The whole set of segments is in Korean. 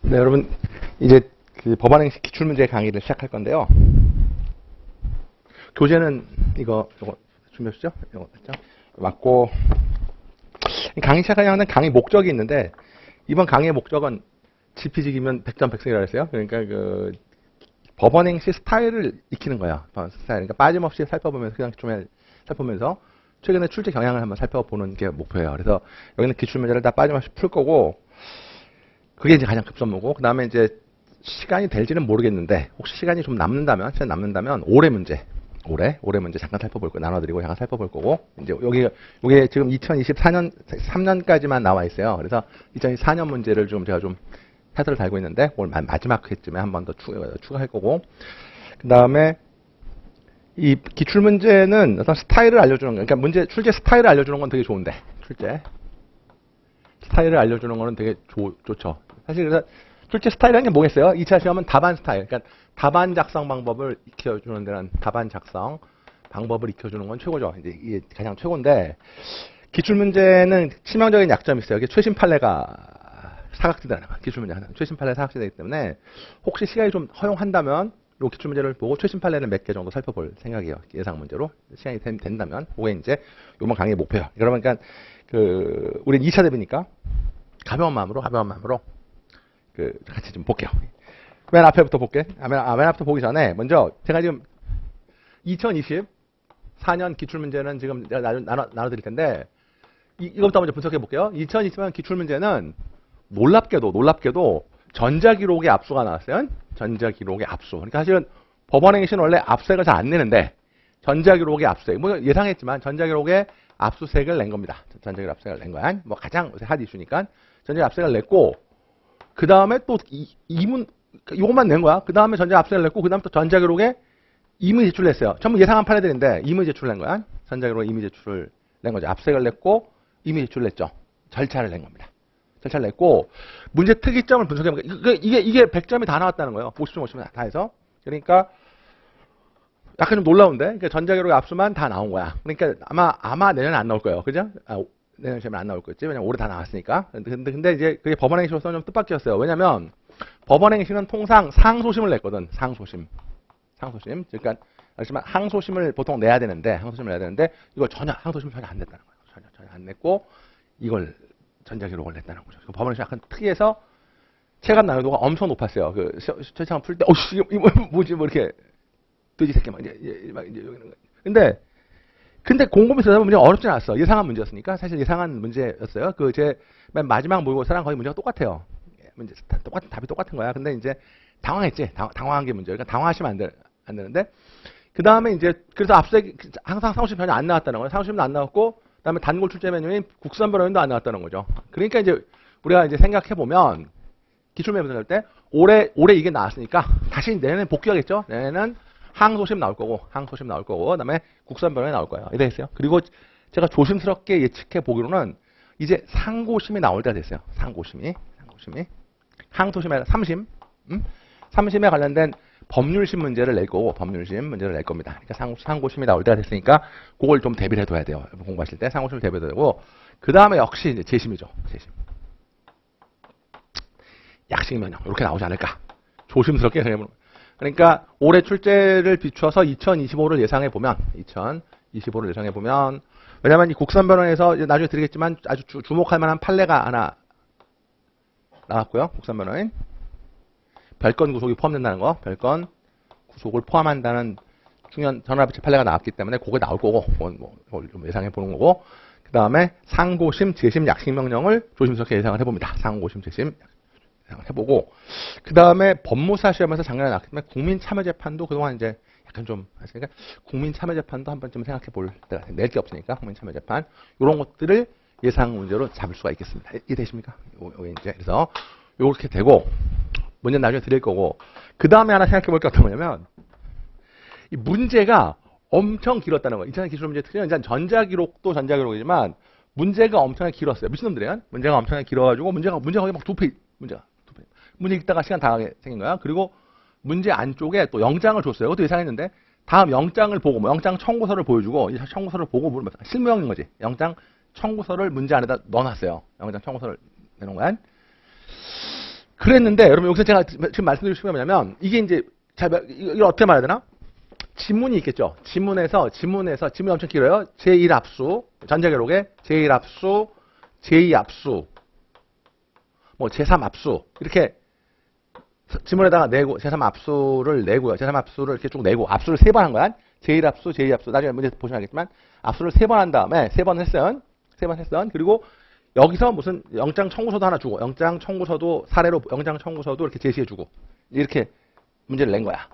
네, 여러분 이제 그 법안행식 기출문제 강의를 시작할 건데요. 교재는 이거 준비하시죠? 이거 맞죠? 맞고 강의 시작하려면 강의 목적이 있는데 이번 강의의 목적은 지피지기면 100점 100승이라고 했어요. 그러니까 그 법원행시 스타일을 익히는 거야. 스타일. 그러니까 빠짐없이 살펴보면서 그냥 좀 살펴보면서 최근에 출제 경향을 한번 살펴보는 게 목표예요. 그래서 여기는 기출문제를 다 빠짐없이 풀 거고 그게 이제 가장 급선무고 그 다음에 이제 시간이 될지는 모르겠는데 혹시 시간 남는다면 올해 문제 잠깐 살펴볼 거 나눠드리고 잠깐 살펴볼 거고 이제 요게 지금 2024년 3년까지만 나와 있어요. 그래서 2024년 문제를 제가 좀 타들을 달고 있는데 오늘 마지막 회쯤에 한 번 더 추가할 거고 그 다음에 이 기출 문제는 어떤 스타일을 알려주는 거, 그러니까 출제 스타일을 알려주는 건 되게 좋은데 출제 스타일을 알려주는 거는 되게 좋죠. 사실 그래서 출제 스타일이라는 게 뭐겠어요? 2차 시험은 답안 스타일, 그러니까 답안 작성 방법을 익혀주는 데는 답안 작성 방법을 익혀주는 건 최고죠. 이제 이게 가장 최고인데 기출 문제는 치명적인 약점이 있어요. 이게 최신 판례가 사각지대라는 거. 기출 문제 하나 최신 판례 사각지대이기 때문에 혹시 시간이 좀 허용한다면 이 기출 문제를 보고 최신 판례를 몇 개 정도 살펴볼 생각이에요. 예상 문제로 시간이 된다면 그게 이제 이번 강의의 목표예요. 그러니까 우리는 2차 대비니까 가벼운 마음으로 같이 좀 볼게요. 맨 앞에부터 볼게. 맨 앞부터 보기 전에 먼저 제가 지금 2024년 기출 문제는 지금 내가 나눠드릴 텐데 이것부터 먼저 분석해 볼게요. 2024년 기출 문제는 놀랍게도 전자기록의 압수가 나왔어요. 전자기록의 압수. 그러니까 사실은 법원행시는 원래 압수색을 잘 안 내는데 전자기록의 압수색. 뭐 예상했지만 전자기록의 압수색을 낸 겁니다. 전자기록 압수색을 낸 거야. 뭐 가장 핫 이슈니까 전자기록 압수색을 냈고 그 다음에 또 이것만 낸 거야. 그 다음에 전자기록 압수색을 냈고 그 다음에 또 전자기록에 임의 제출을 했어요. 전부 예상한 판례들인데 임의 제출을 낸 거야. 전자기록에 임의 제출을 낸 거죠. 압수색을 냈고 임의 제출을 냈죠. 절차를 낸 겁니다. 절차를 냈고 문제 특이점을 분석해보니까 이게 100점이 다 나왔다는 거예요. 50점 50점 다 해서. 그러니까 약간 좀 놀라운데 그러니까 전자기록의 압수만 다 나온 거야. 그러니까 아마 내년에 안 나올 거예요. 그죠? 내년 시험에 안 나올 거겠지. 왜냐면 올해 다 나왔으니까. 근데 이제 그게 법원행시로서는 좀 뜻밖이었어요. 왜냐면 법원행시는 통상 상소심을 냈거든. 상소심. 그러니까 그렇지만 항소심을 보통 내야 되는데 이걸 항소심 전혀 안 냈다는 거예요. 전혀 안 냈고 이걸 전자기록을 냈다는 거죠. 법원행시 약간 특이해서 체감 난이도가 엄청 높았어요. 그 최창을 풀 때 이거 뭐지 뭐 이렇게 돼지 새끼 막 이제 근데 곰곰이 들여다보면 문제가 어렵진 않았어. 예상한 문제였으니까 사실 예상한 문제였어요. 제 맨 마지막 모의고사랑 거의 문제가 똑같아요. 답이 똑같은 거야. 근데 이제 당황했지. 당황한 게 문제예요. 그러니까 당황하시면 안 되는데 그 다음에 이제 그래서 앞색 항상 상호심 전혀 안 나왔다는 거예요. 상호심도 안 나왔고 그다음에 단골 출제 메뉴인 국산 변호인도 안 나왔다는 거죠. 그러니까 이제 우리가 이제 생각해 보면 기출 면접 할 때 올해 이게 나왔으니까 다시 내년에 복귀하겠죠. 내년에는 항소심 나올 거고 그다음에 국산 변호인 나올 거예요. 이래 했어요. 그리고 제가 조심스럽게 예측해 보기로는 이제 상고심이 나올 때가 됐어요. 상고심이 항소심에 3심에 관련된 법률심 문제를 낼 거고 문제를 낼 겁니다. 그러니까 상고심이 나올 때가 됐으니까 그걸 좀 대비를 해둬야 돼요. 공부하실 때 상고심을 대비해둬야 되고 그 다음에 역시 이제 재심이죠. 재심. 약식 면역 이렇게 나오지 않을까. 조심스럽게 생각해보는. 그러니까 올해 출제를 비추어서 2025를 예상해 보면 왜냐하면 이 국산 변호에서 나중에 드리겠지만 아주 주목할 만한 판례가 하나 나왔고요. 국산 변호인 별건 구속이 포함된다는 거, 별건 구속을 포함한다는 중요한 전화비치 판례가 나왔기 때문에 그게 나올 거고, 그걸 좀 예상해 보는 거고, 그 다음에 상고심, 재심, 약식명령을 조심스럽게 예상을 해봅니다. 상고심, 재심, 예상을 해보고, 그 다음에 법무사 시험에서 작년에 나왔기 때문에 국민참여재판도 그동안 이제 약간 좀 하시니까 국민참여재판도 한 번쯤 생각해 볼 때가 낼 게 없으니까 국민참여재판 이런 것들을 예상 문제로 잡을 수가 있겠습니다. 이해되십니까? 이제 그래서 이렇게 되고. 문제는 나중에 드릴 거고 그 다음에 하나 생각해 볼 게 어떤 거냐면 이 문제가 엄청 길었다는 거예요. 2000년 기출 문제 특징은 전자기록도 전자기록이지만 문제가 엄청나게 길었어요. 미친놈들이에요. 문제가 엄청나게 길어가지고 문제가 거의 막 2페이지 문제 읽다가 시간 다 가게 생긴 거야. 그리고 문제 안쪽에 또 영장을 줬어요. 그것도 예상했는데 다음 영장을 보고 영장 청구서를 보여주고 이 청구서를 보고 물어봤어요. 실무형인 거지. 영장 청구서를 문제 안에다 넣어놨어요. 영장 청구서를 내놓은 거야. 그랬는데 여러분 여기서 제가 지금 말씀드리고 싶은 게 뭐냐면 이게 이제 이걸 어떻게 말해야 되나? 지문이 있겠죠. 지문이 엄청 길어요. 제1합수, 전자기록에 제1합수, 제2합수, 뭐 제3합수 이렇게 지문에다가 내고 제3합수를 내고요. 제3합수를 이렇게 쭉 내고 압수를 3번 한 거야. 제1합수, 제2합수. 나중에 문제 보시면 알겠지만 압수를 3번 한 다음에 3번 했어요. 3번 했어요. 그리고 여기서 무슨 영장 청구서도 하나 주고 영장 청구서도 사례로 영장 청구서도 이렇게 제시해주고 이렇게 문제를 낸 거야.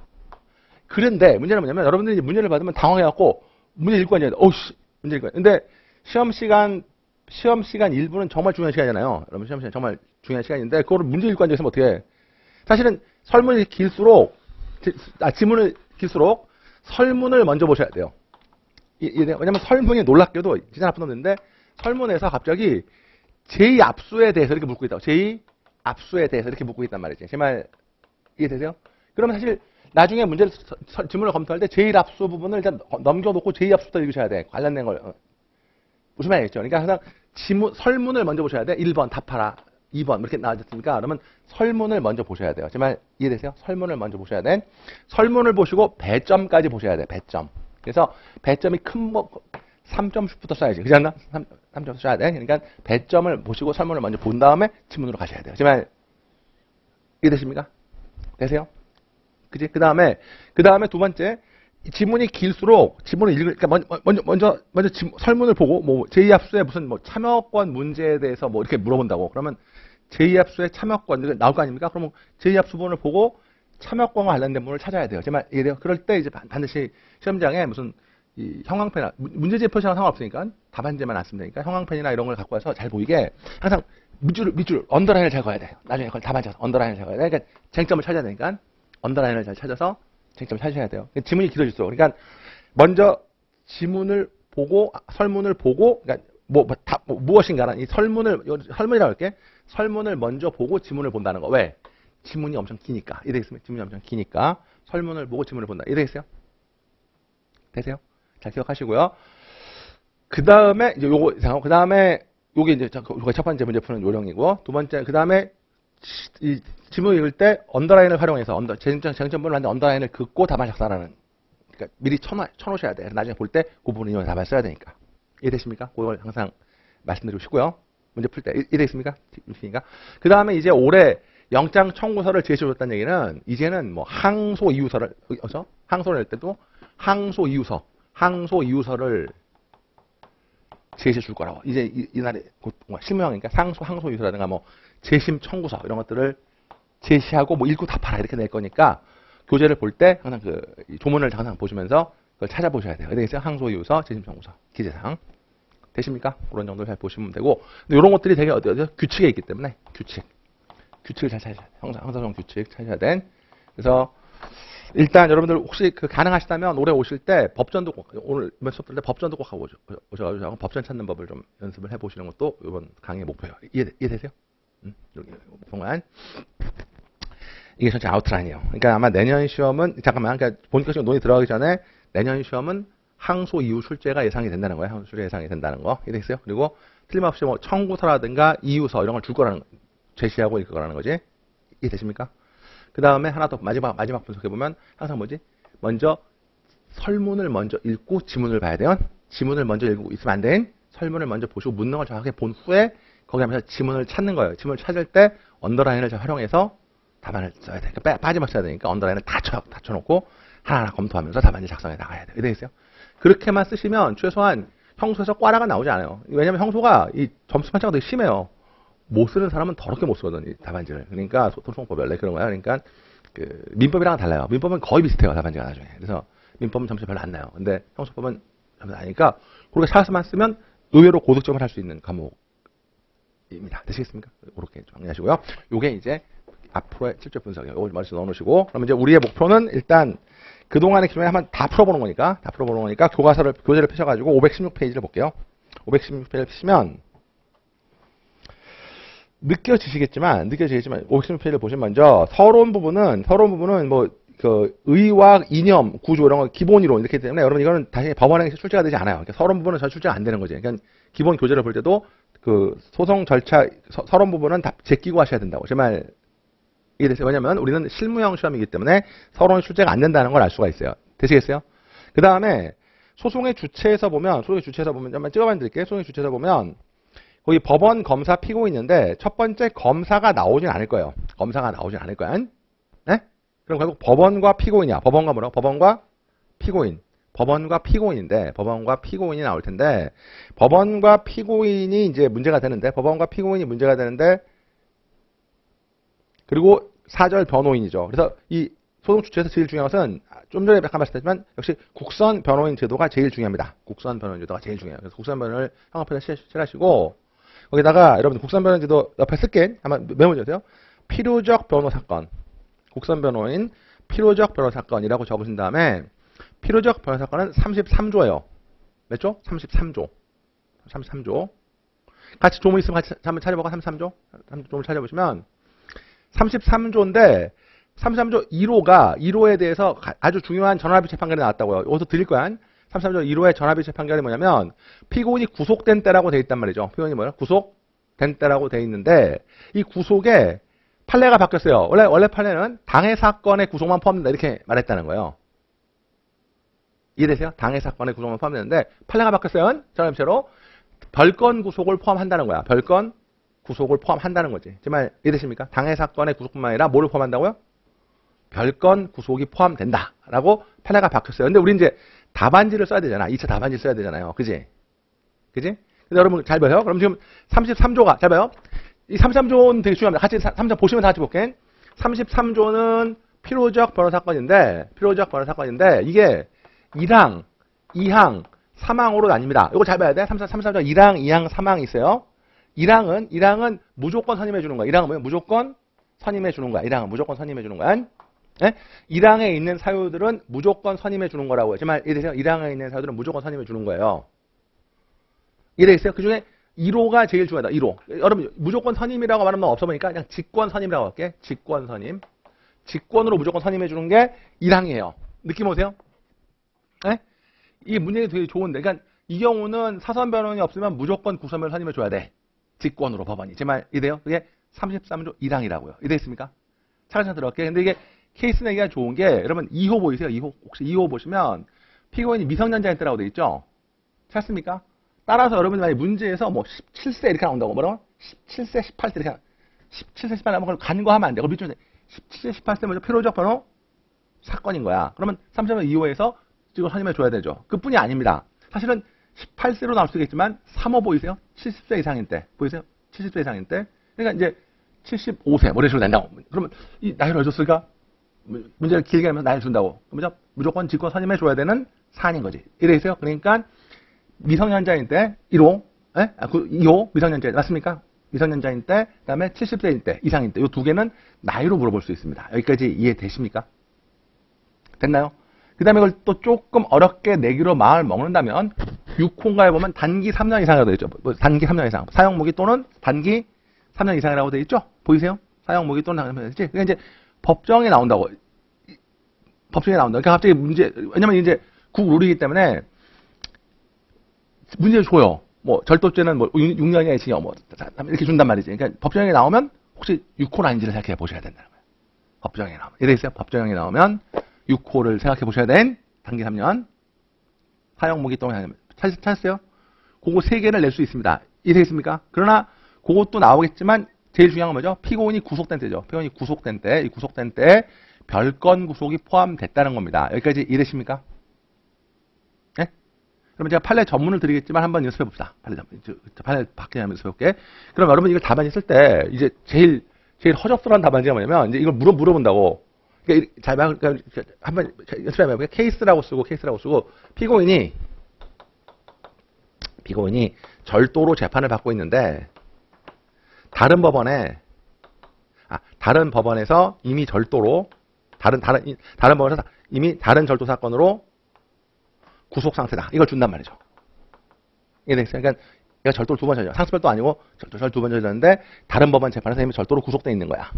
그런데 문제는 뭐냐면 여러분들이 이제 문제를 받으면 당황해갖고 문제 읽고 앉아야 돼. 어우씨 문제 읽고. 근데 시험 시간 1부는 정말 중요한 시간이잖아요. 여러분 시험 시간 정말 중요한 시간인데 그거를 문제 읽고 앉아있으면 어떻게 해? 사실은 설문이 길수록 지문을 길수록 설문을 먼저 보셔야 돼요. 왜냐면 설문이 놀랍게도 진짜 나쁜 놈인데 설문에서 갑자기 제2압수에 대해서 이렇게 묻고 있다고. 제2압수에 대해서 이렇게 묻고 있단 말이지. 제 말 이해되세요? 그러면 사실 나중에 문제를 지문을 검토할 때 제1압수 부분을 일단 넘겨놓고 제2압수부터 읽으셔야 돼. 관련된 걸. 무슨 말이겠죠? 그러니까 항상 설문을 먼저 보셔야 돼. 1번 답하라. 2번 이렇게 나와졌으니까 그러면 설문을 먼저 보셔야 돼요. 제 말 이해되세요? 설문을 먼저 보셔야 돼. 설문을 보시고 배점까지 보셔야 돼. 배점. 그래서 배점이 큰 거 3점부터 써야지. 그렇지 않나? 3점 써야 돼. 그러니까 배점을 보시고 설문을 먼저 본 다음에 지문으로 가셔야 돼요. 제 말 이해되십니까? 되세요? 그지? 그 다음에 두 번째 지문이 길수록 지문을 읽으니까 먼저 설문을 보고 뭐 제2합수에 무슨 뭐 참여권 문제에 대해서 뭐 이렇게 물어본다고. 그러면 제2합수의 참여권 나올 거 아닙니까? 그러면 제2합수 부분을 보고 참여권과 관련된 부분을 찾아야 돼요. 제 말 이해돼요? 그럴 때 이제 반드시 시험장에 무슨 이 형광펜이나 문제집 표시랑 상관없으니까 답안지만 안 쓰면 되니까 형광펜이나 이런 걸 갖고 와서 잘 보이게 항상 밑줄 언더라인을 잘 그어야 돼요. 나중에 그걸 답안지 언더라인을 잘 그어야 돼. 그러니까 쟁점을 찾아야 되니까 언더라인을 잘 찾아서 쟁점을 찾으셔야 돼요. 지문이 길어질수록 그러니까 먼저 지문을 보고 설문을 보고 그러니까 무엇인가는 이 설문이라고 할게. 설문을 먼저 보고 지문을 본다는 거. 왜? 지문이 엄청 기니까. 이해되겠습니까? 지문이 엄청 기니까 설문을 보고 지문을 본다. 이해되겠어요? 되세요? 잘 기억하시고요. 그 다음에 이제 요거 요게 이제 첫 번째 문제 푸는 요령이고 두 번째 그 다음에 이 지문 읽을 때 언더라인을 활용해서 쟁점부를 하는데 언더라인을 긋고 답안 작성하는. 그러니까 미리 쳐놓으셔야 돼. 나중에 볼 때 그 부분을 이용해서 답안 써야 되니까. 이해되십니까? 그걸 항상 말씀드리고 싶고요. 문제 풀 때 이해되십니까? 그 다음에 이제 올해 영장 청구서를 제시해줬다는 얘기는 이제는 뭐 항소 이유서를 항소를 낼 때도 항소 이유서를 제시해 줄 거라고. 이제 이날에 곧 실무형이니까 항소 이유서라든가 뭐 재심 청구서 이런 것들을 제시하고 뭐 읽고 답하라 이렇게 낼 거니까 교재를 볼 때 항상 그 조문을 항상 보시면서 그걸 찾아보셔야 돼요. 되겠어요? 항소 이유서, 재심 청구서, 기재사항. 되십니까? 그런 정도 잘 보시면 되고 근데 이런 것들이 되게 어디요? 규칙에 있기 때문에 규칙을 잘 찾으셔야 돼요. 형사소송 규칙 찾으셔야 돼. 그래서 일단 여러분들 혹시 가능하시다면 올해 오실 때 법전도 꼭 오늘 이번 수업 때 법전도 꼭 하고 오셔가지고 법전 찾는 법을 좀 연습을 해보시는 것도 이번 강의의 목표예요. 이해되세요? 여기 동안 이게 전체 아웃라인이에요. 그러니까 아마 내년 시험은 잠깐만 그러니까 본격 시험 논의 들어가기 전에 내년 시험은 항소 이유 출제가 예상이 된다는 거예요. 항소 출제 예상이 된다는 거 이해되세요? 그리고 틀림없이 뭐 청구서라든가 이유서 이런 걸 줄 거라는 제시하고 읽을 거라는 거지. 이해되십니까? 그 다음에 하나 더 마지막 분석해보면 항상 뭐지? 먼저 설문을 먼저 읽고 지문을 봐야 돼요. 지문을 먼저 읽고 있으면 안 돼. 설문을 먼저 보시고 묻는 걸 정확하게 본 후에 거기 하면서 지문을 찾는 거예요. 지문을 찾을 때 언더라인을 잘 활용해서 답안을 써야 돼. 그러니까 빠짐없이 써야 되니까 언더라인을 다 쳐놓고 하나하나 검토하면서 답안지 작성해 나가야 돼요. 이해되겠어요? 그렇게만 쓰시면 최소한 형소에서 꽈라가 나오지 않아요. 왜냐면 형소가 이 점수 편차가 되게 심해요. 못 쓰는 사람은 더럽게 못 쓰거든, 이 답안지를. 그러니까 소통법 원래 그런 거야. 그러니까 그 민법이랑 달라요. 민법은 거의 비슷해요, 답안지가 나중에. 그래서 민법은 점수 별로 안 나요. 근데 형소법은 점수 나니까 그렇게 찾아서만 쓰면 의외로 고득점을 할 수 있는 과목입니다. 되시겠습니까? 그렇게 정리하시고요. 요게 이제 앞으로의 실제 분석이에요. 이걸 머릿속에 넣어놓으시고 그럼 이제 우리의 목표는 일단 그동안의 기존에 한번 다 풀어보는 거니까 교재를 펴셔가지고 516페이지를 볼게요. 516페이지를 펴시면 느껴지시겠지만 516페이지를 보시면 먼저 서론 부분은 뭐 그 의학, 이념, 구조 이런 거 기본 이론 이렇게 때문에 여러분 이거는 다시 법원에 출제가 되지 않아요. 그러니까 서론 부분은 전 출제가 안 되는 거지. 그러니까 기본 교재를 볼 때도 그 소송 절차 서론 부분은 다 제끼고 하셔야 된다고. 제 말 이해되세요? 왜냐면 우리는 실무형 시험이기 때문에 서론이 출제가 안 된다는 걸 알 수가 있어요. 되시겠어요? 그 다음에 소송의 주체에서 보면, 한번 찍어봐 드릴게요. 소송의 주체에서 보면, 거기 법원, 검사, 피고인인데, 첫 번째 검사가 나오진 않을 거예요. 검사가 나오진 않을 거야. 네? 그럼 결국 법원과 피고인이야. 법원과 뭐라고? 법원과 피고인. 법원과 피고인인데, 법원과 피고인이 나올 텐데, 법원과 피고인이 이제 문제가 되는데, 법원과 피고인이 문제가 되는데, 그리고 4절 변호인이죠. 그래서 이 소송 주체에서 제일 중요한 것은 좀 전에 약간 말씀드렸지만 역시 국선 변호인 제도가 제일 중요합니다. 국선 변호인 제도가 제일 중요해요. 그래서 국선 변호인을 형업에서 실하시고 거기다가 여러분들 국선 변호인 제도 옆에 쓸게 한번 메모해주세요. 필요적 변호 사건, 국선 변호인 필요적 변호 사건이라고 적으신 다음에 필요적 변호 사건은 33조예요. 몇 조? 33조. 33조. 같이 조문 있으면 같이 한번 찾아보고 33조. 조문 찾아보시면 33조인데 33조 1호에 대해서 아주 중요한 전화비체 판결이 나왔다고요. 여기서 드릴 거야. 33조 1호의 전화비체 판결이 뭐냐면 피고인이 구속된 때라고 돼 있단 말이죠. 피고인이 뭐야? 구속된 때라고 돼 있는데 이 구속에 판례가 바뀌었어요. 원래 판례는 당해 사건의 구속만 포함된다 이렇게 말했다는 거예요. 이해되세요? 당해 사건의 구속만 포함되는데 판례가 바뀌었어요. 전화비체로 별건 구속을 포함한다는 거야. 별건 구속을 포함한다는 거지. 정말 이해되십니까? 당해 사건의 구속뿐만 아니라 뭐를 포함한다고요? 별건 구속이 포함된다라고 판례가 바뀌었어요. 근데 우리 이제 답안지를 써야 되잖아. 2차 답안지를 써야 되잖아요. 그지? 근데 여러분 잘 봐요. 그럼 지금 33조가 잘 봐요. 이 33조는 되게 중요합니다. 같이 33조 보시면 다 같이 볼게. 33조는 필요적 변호 사건인데 이게 1항, 2항, 3항으로 나뉩니다. 이거 잘 봐야 돼. 33조 1항, 2항, 3항이 있어요. 1항은 무조건 선임해 주는 거야. 1항은 뭐예요? 무조건 선임해 주는 거야. 1항은 무조건 선임해 주는 거야. 네? 1항에 있는 사유들은 무조건 선임해 주는 거라고요. 정말 이해되세요? 1항에 있는 사유들은 무조건 선임해 주는 거예요. 이해되겠어요? 그 중에 1호가 제일 중요하다. 1호. 여러분 무조건 선임이라고 말하면 없어 보니까 그냥 직권 선임이라고 할게. 직권 선임. 직권으로 무조건 선임해 주는 게 1항이에요. 느낌 오세요? 네? 이 문제가 되게 좋은데. 그러니까 이 경우는 사선 변호인이 없으면 무조건 구선변을 선임해 줘야 돼. 직권으로 법원이. 제 말 이래요? 그게 33조 1항이라고요. 이해됐습니까? 차근차근 들어갈게요. 근데 이게 케이스 내기가 좋은 게 여러분 2호 보이세요? 2호. 혹시 2호 보시면 피고인이 미성년자일 때라고 돼 있죠? 찾습니까? 따라서 여러분이 만약 문제에서 뭐 17세 이렇게 나온다고 뭐라고? 17세, 18세 이렇게 17세, 18세 나오면 그걸 간과하면 안 돼. 그걸 밑줄에 17세, 18세 먼저 필요적 변호 사건인 거야. 그러면 33조 2호에서 지금 선임해 줘야 되죠. 그뿐이 아닙니다. 사실은 18세로 나올 수 있겠지만 3호 보이세요? 70세 이상인 때. 보이세요? 70세 이상인 때. 그러니까 이제 75세 뭐 이런 식으로 낸다고. 그러면 이 나이를 어줬을까? 문제를 길게 하면 나이를 준다고. 그러면 무조건 직권 선임해 줘야 되는 사안인 거지. 이래 있어요. 그러니까 미성년자인 때 1호, 2호 미성년자 맞습니까? 미성년자인 때, 그다음에 70세인 때, 이상인 때. 이 두 개는 나이로 물어볼 수 있습니다. 여기까지 이해되십니까? 됐나요? 그 다음에 이걸 또 조금 어렵게 내기로 마음을 먹는다면 6호인가에 보면 단기 3년 이상이라고 되어 있죠. 단기 3년 이상. 사용무기 또는 단기 3년 이상이라고 되어 있죠. 보이세요? 사용무기 또는 단기 3년 이상이지. 그러니까 이제 법정에 나온다고. 법정에 나온다. 그러니까 갑자기 문제, 왜냐면 이제 국룰이기 때문에 문제를 줘요. 뭐 절도죄는 뭐 6년이야 징역 뭐 이렇게 준단 말이지. 그러니까 법정에 나오면 혹시 6호는 아닌지를 생각해 보셔야 된다는 거예요. 법정에 나오면. 이래 있어요. 법정에 나오면 6호를 생각해 보셔야 된 단기 3년 사용무기 또는 찾았어요? 그거 3개를 낼 수 있습니다. 이해되겠습니까? 그러나 그것도 나오겠지만 제일 중요한 건 뭐죠? 피고인이 구속된 때죠. 피고인이 구속된 때, 이 구속된 때 별건 구속이 포함됐다는 겁니다. 여기까지 이해되십니까? 네? 그러면 제가 판례 전문을 드리겠지만 한번 연습해 봅시다. 판례 밖에 한번 연습해 볼게. 그럼 여러분 이걸 답안지 쓸 때 이제 제일 허접스러운 답안지가 뭐냐면 이제 이걸 물어본다고. 그러니까 잘 그러니까 한번 연습해 볼게요. 케이스라고 쓰고 피고인이 절도로 재판을 받고 있는데 다른 법원에서 이미 절도로 다른 법원에서 이미 다른 절도 사건으로 구속 상태다. 이걸 준단 말이죠. 이해되겠어요? 그러니까 얘가 절도를 2번 저질렀어. 상습별도 아니고 절도 2번 저질렀는데 다른 법원 재판에서 이미 절도로 구속돼 있는 거야.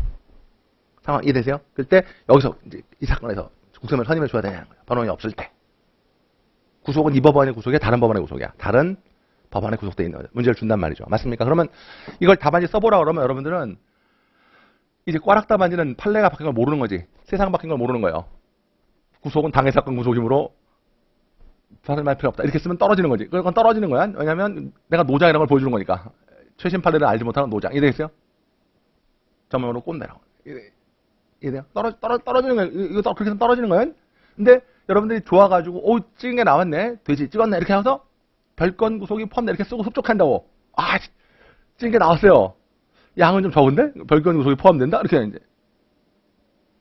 상황 이해되세요? 그때 여기서 이제 이 사건에서 국선을 선임해 줘야 되냐는 거예요. 변호인이 없을 때. 구속은 이 법원의 구속이야, 다른 법원의 구속이야. 다른 법원에 구속돼 있는 거죠. 문제를 준단 말이죠. 맞습니까? 그러면 이걸 답안지 써보라 그러면 여러분들은 이제 꽈락 답안지는 판례가 바뀐 걸 모르는 거지. 세상 바뀐 걸 모르는 거예요. 구속은 당해 사건 구속이므로 사설말 필요 없다. 이렇게 쓰면 떨어지는 거지. 그건 떨어지는 거야. 왜냐면 내가 노장이라는 걸 보여주는 거니까. 최신 판례를 알지 못하는 노장. 이해되겠어요? 전문으로 꼰대라고. 이해돼요? 떨어지는 거예요. 이거 그렇게 하면 떨어지는 거예요. 근데 여러분들이 좋아가지고, 오, 찍은 게 나왔네. 돼지 찍었네. 이렇게 해서 별건 구속이 포함돼. 이렇게 쓰고 흡족한다고. 아, 찍은 게 나왔어요. 양은 좀 적은데? 별건 구속이 포함된다? 이렇게 하는데.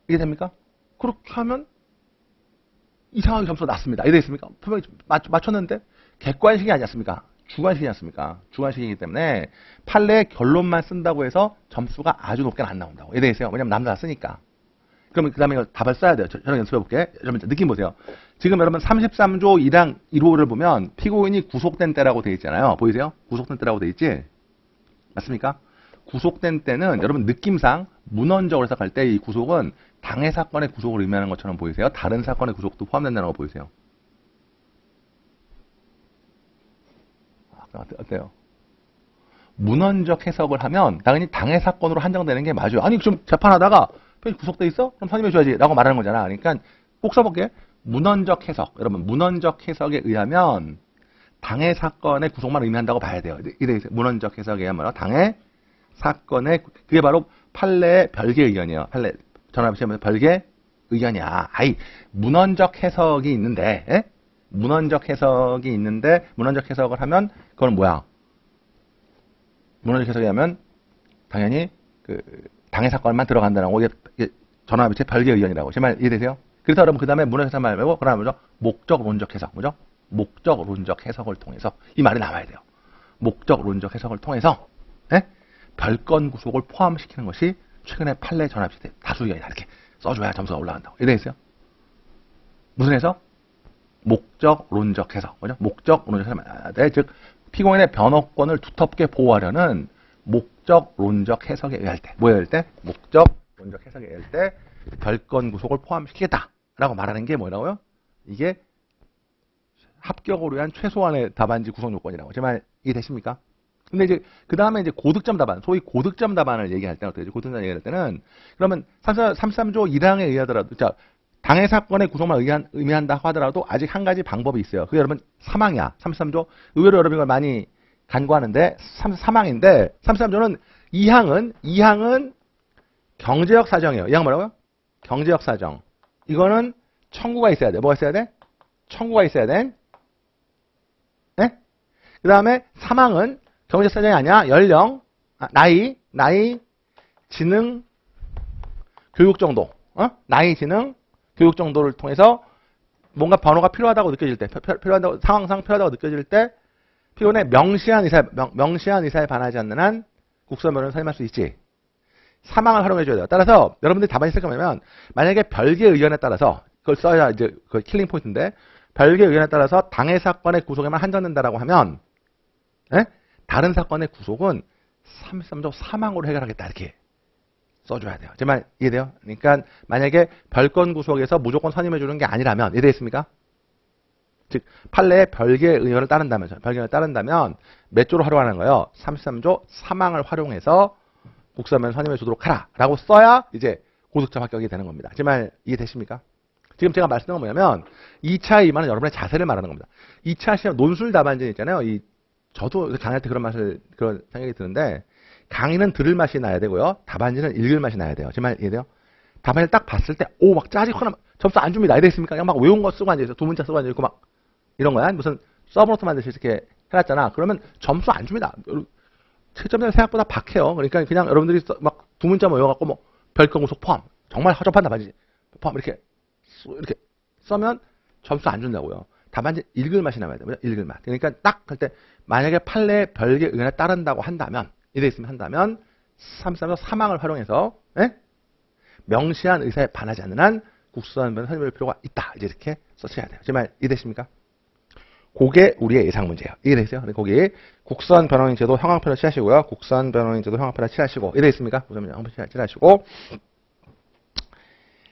이게 됩니까? 그렇게 하면 이상하게 점수가 낮습니다. 이해되겠습니까? 분명히 맞췄는데 객관식이 아니었습니까? 주관식이지 않습니까? 주관식이기 때문에 판례의 결론만 쓴다고 해서 점수가 아주 높게는 안 나온다고. 이해되겠어요? 왜냐면 남들 다 쓰니까. 그러면 그 다음에 답을 써야 돼요. 저는 연습해 볼게. 여러분 느낌 보세요. 지금 여러분 33조 1항 1호를 보면 피고인이 구속된 때라고 되어 있잖아요. 보이세요? 구속된 때라고 되어 있지? 맞습니까? 구속된 때는 여러분 느낌상 문헌적으로 해석할 때 이 구속은 당해 사건의 구속을 의미하는 것처럼 보이세요? 다른 사건의 구속도 포함된다는 거 보이세요? 어때요? 문헌적 해석을 하면 당연히 당해 사건으로 한정되는 게 맞아요. 아니 좀 재판하다가 구속돼 있어? 그럼 선임해줘야지 라고 말하는 거잖아. 그러니까 꼭 써볼게. 문헌적 해석. 여러분 문헌적 해석에 의하면 당해 사건의 구속만 의미한다고 봐야 돼요. 문헌적 해석에 의하면 당해 사건의 그게 바로 판례의 별개 의견이에요. 판례 전화비시하면 별개 의견이야. 아이 문헌적 해석이 있는데, 에? 문헌적 해석이 있는데 문헌적 해석을 하면 그건 뭐야? 문헌적 해석이 하면 당연히 그 당해 사건만 들어간다는 거. 이게 전화비치 별개 의견이라고. 제 말 이해되세요? 그래서 여러분 그 다음에 문헌적 해석 말 말고 그다음에 뭐죠? 목적론적 해석. 뭐죠? 목적론적 해석을 통해서 이 말이 나와야 돼요. 목적론적 해석을 통해서 에? 별건 구속을 포함시키는 것이 최근에 판례 전압시 대 다수 의견이다. 이렇게 써줘야 점수가 올라간다고. 이해되겠어요? 무슨 해석? 목적론적 해석. 뭐죠? 목적론적 해석. 네, 즉 피고인의 변호권을 두텁게 보호하려는 목적론적 해석에 의할 때, 뭐에 의할 때? 목적론적 해석에 의할 때 별건 구속을 포함시키겠다라고 말하는 게 뭐라고요? 이게 합격을 위한 최소한의 답안지 구성 요건이라고. 제 말 이해되십니까? 근데 이제 그 다음에 이제 고득점 답안, 소위 고득점 답안을 얘기할 때는 어떻게 되죠? 고득점 답안 얘기할 때는 그러면 33조 1항에 의하더라도, 자, 당해 사건의 구속만 의미한다 하더라도 아직 한 가지 방법이 있어요. 그게 여러분 사망이야. 33조. 의외로 여러분 이걸 많이 간과하는데 사망인데 33조는 2항은 경제적 사정이에요. 2항 뭐라고요? 경제적 사정. 이거는 청구가 있어야 돼. 뭐가 있어야 돼? 청구가 있어야 돼. 네? 그 다음에 사망은 경제적 사정이 아니야. 연령, 나이, 지능, 교육 정도. 나이, 지능, 교육 정도를 통해서 뭔가 변호가 필요하다고 느껴질 때, 필요하다고, 상황상 필요하다고 느껴질 때, 피고인의 명시한 의사에 반하지 않는 한 국선 변호를 선임할 수 있지. 사망을 활용해줘야 돼요. 따라서 여러분들이 답안이 쓸 거면 만약에 별개 의견에 따라서 그걸 써야 이제 그 킬링 포인트인데 별개 의견에 따라서 당해 사건의 구속에만 한정된다라고 하면, 에? 다른 사건의 구속은 33조 사망으로 해결하겠다 이렇게 써줘야 돼요. 제 말 이해돼요? 그러니까 만약에 별건 구속에서 무조건 선임해 주는 게 아니라면 이해되겠습니까? 즉 판례의 별개 의견을 따른다면 몇 조로 활용하는 거예요? 33조 사망을 활용해서 국사면 선임해 주도록 하라 라고 써야 이제 고득점 합격이 되는 겁니다. 제 말 이해되십니까? 지금 제가 말씀드린 건 뭐냐면 2차 이만은 여러분의 자세를 말하는 겁니다. 2차 시험 논술 답안지 있잖아요. 저도 강의할 때 그런 생각이 드는데 강의는 들을 맛이 나야 되고요. 답안지는 읽을 맛이 나야 돼요. 제 말 이해돼요? 답안지를 딱 봤을 때 오 막 짜증나 점수 안 줍니다. 이해됐습니까? 그냥 막 외운 거 쓰고 앉아있어. 두 문자 쓰고 앉아있고 막 이런 거야. 무슨 서브노트 만드시 이렇게 해놨잖아. 그러면 점수 안 줍니다. 채점자는 생각보다 박해요. 그러니까 그냥 여러분들이 막 두 문자만 외워갖고 뭐 별건 구속 포함 정말 허접한 답안지 포함 이렇게 써면 점수 안 준다고요. 답안지 읽을 맛이 나야 돼요. 읽을 맛. 그러니까 딱 할 때 만약에 판례 별개 의견에 따른다고 한다면 이래 있으면 한다면 33조 사망을 활용해서 명시한 의사에 반하지 않는 한 국수선변 선임할 필요가 있다. 이제 이렇게 써셔야 돼요. 제 말 이해되십니까? 그게 우리의 예상 문제예요. 이해되세요? 거기 국선 변호인 제도 형광펜을 칠하시고요. 국선 변호인 제도 형광펜을 칠하시고 이해되겠습니까? 우선 형광펜 칠하시고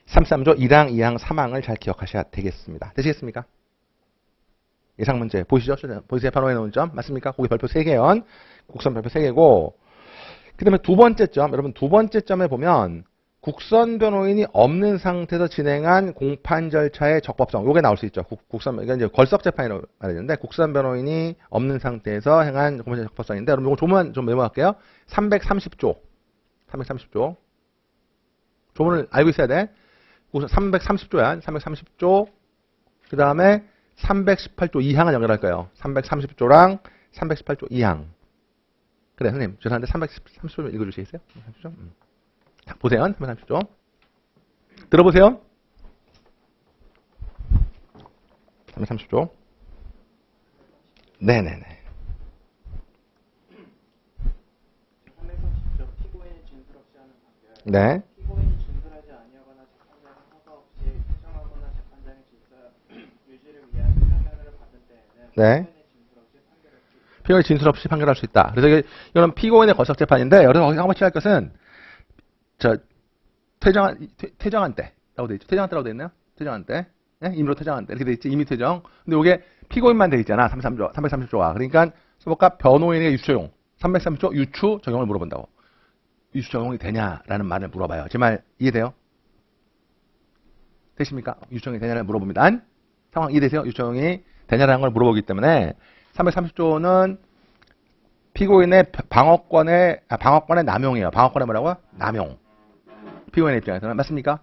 33조 1항, 2항, 3항을 잘 기억하셔야 되겠습니다. 되시겠습니까? 예상 문제 보시죠. 보이세요? 변호해 놓은 점 맞습니까? 거기 별표 3개요. 국선 별표 3개고 그 다음에 두 번째 점 여러분 두 번째 점에 보면 국선 변호인이 없는 상태에서 진행한 공판 절차의 적법성. 요게 나올 수 있죠. 국선, 이게 이제 걸석 재판이라고 말했는데, 국선 변호인이 없는 상태에서 행한 공판 절차 적법성인데, 여러분, 이거 조문 좀 메모할게요. 330조. 330조. 조문을 알고 있어야 돼. 330조야. 330조. 그 다음에 318조 2항을 연결할 거예요. 330조랑 318조 2항. 그래, 선생님. 죄송한데 330조 읽어주시겠어요? 330조? 자, 보세요. 330조. 들어보세요. 330조. 네네네. 330조 피고인이 진술 없이 하는 판결. 네. 피고인이 진술하지 아니하거나 재판장의 허가 없이 규정하거나 재판장의 질서 유지를 위한 설명을 받을 때에는 네. 피고인의 진술 없이 판결할 수 있다. 피고인이 진술 없이 판결할 수 있다. 그래서 이거는 피고인의 걸석 재판인데, 여기서 한번 취할 것은 퇴정한 때라고 돼 있죠. 퇴정한 때라고 돼 있나요? 퇴정한 때. 네? 임의로 퇴정한 때. 이렇게 돼 있지. 임의 퇴정. 근데 이게 피고인만 돼 있잖아. 330조가. 그러니까 써볼까? 변호인에게 유추 적용. 330조 유추 적용을 물어본다고. 유추 적용이 되냐라는 말을 물어봐요. 제 말 이해돼요? 되십니까? 유추 적용이 되냐를 물어봅니다. 상황 이해되세요? 유추 적용이 되냐라는 걸 물어보기 때문에 330조는 피고인의 방어권의 남용이에요. 방어권의 뭐라고요? 남용. 피고인의 입장에서는 맞습니까?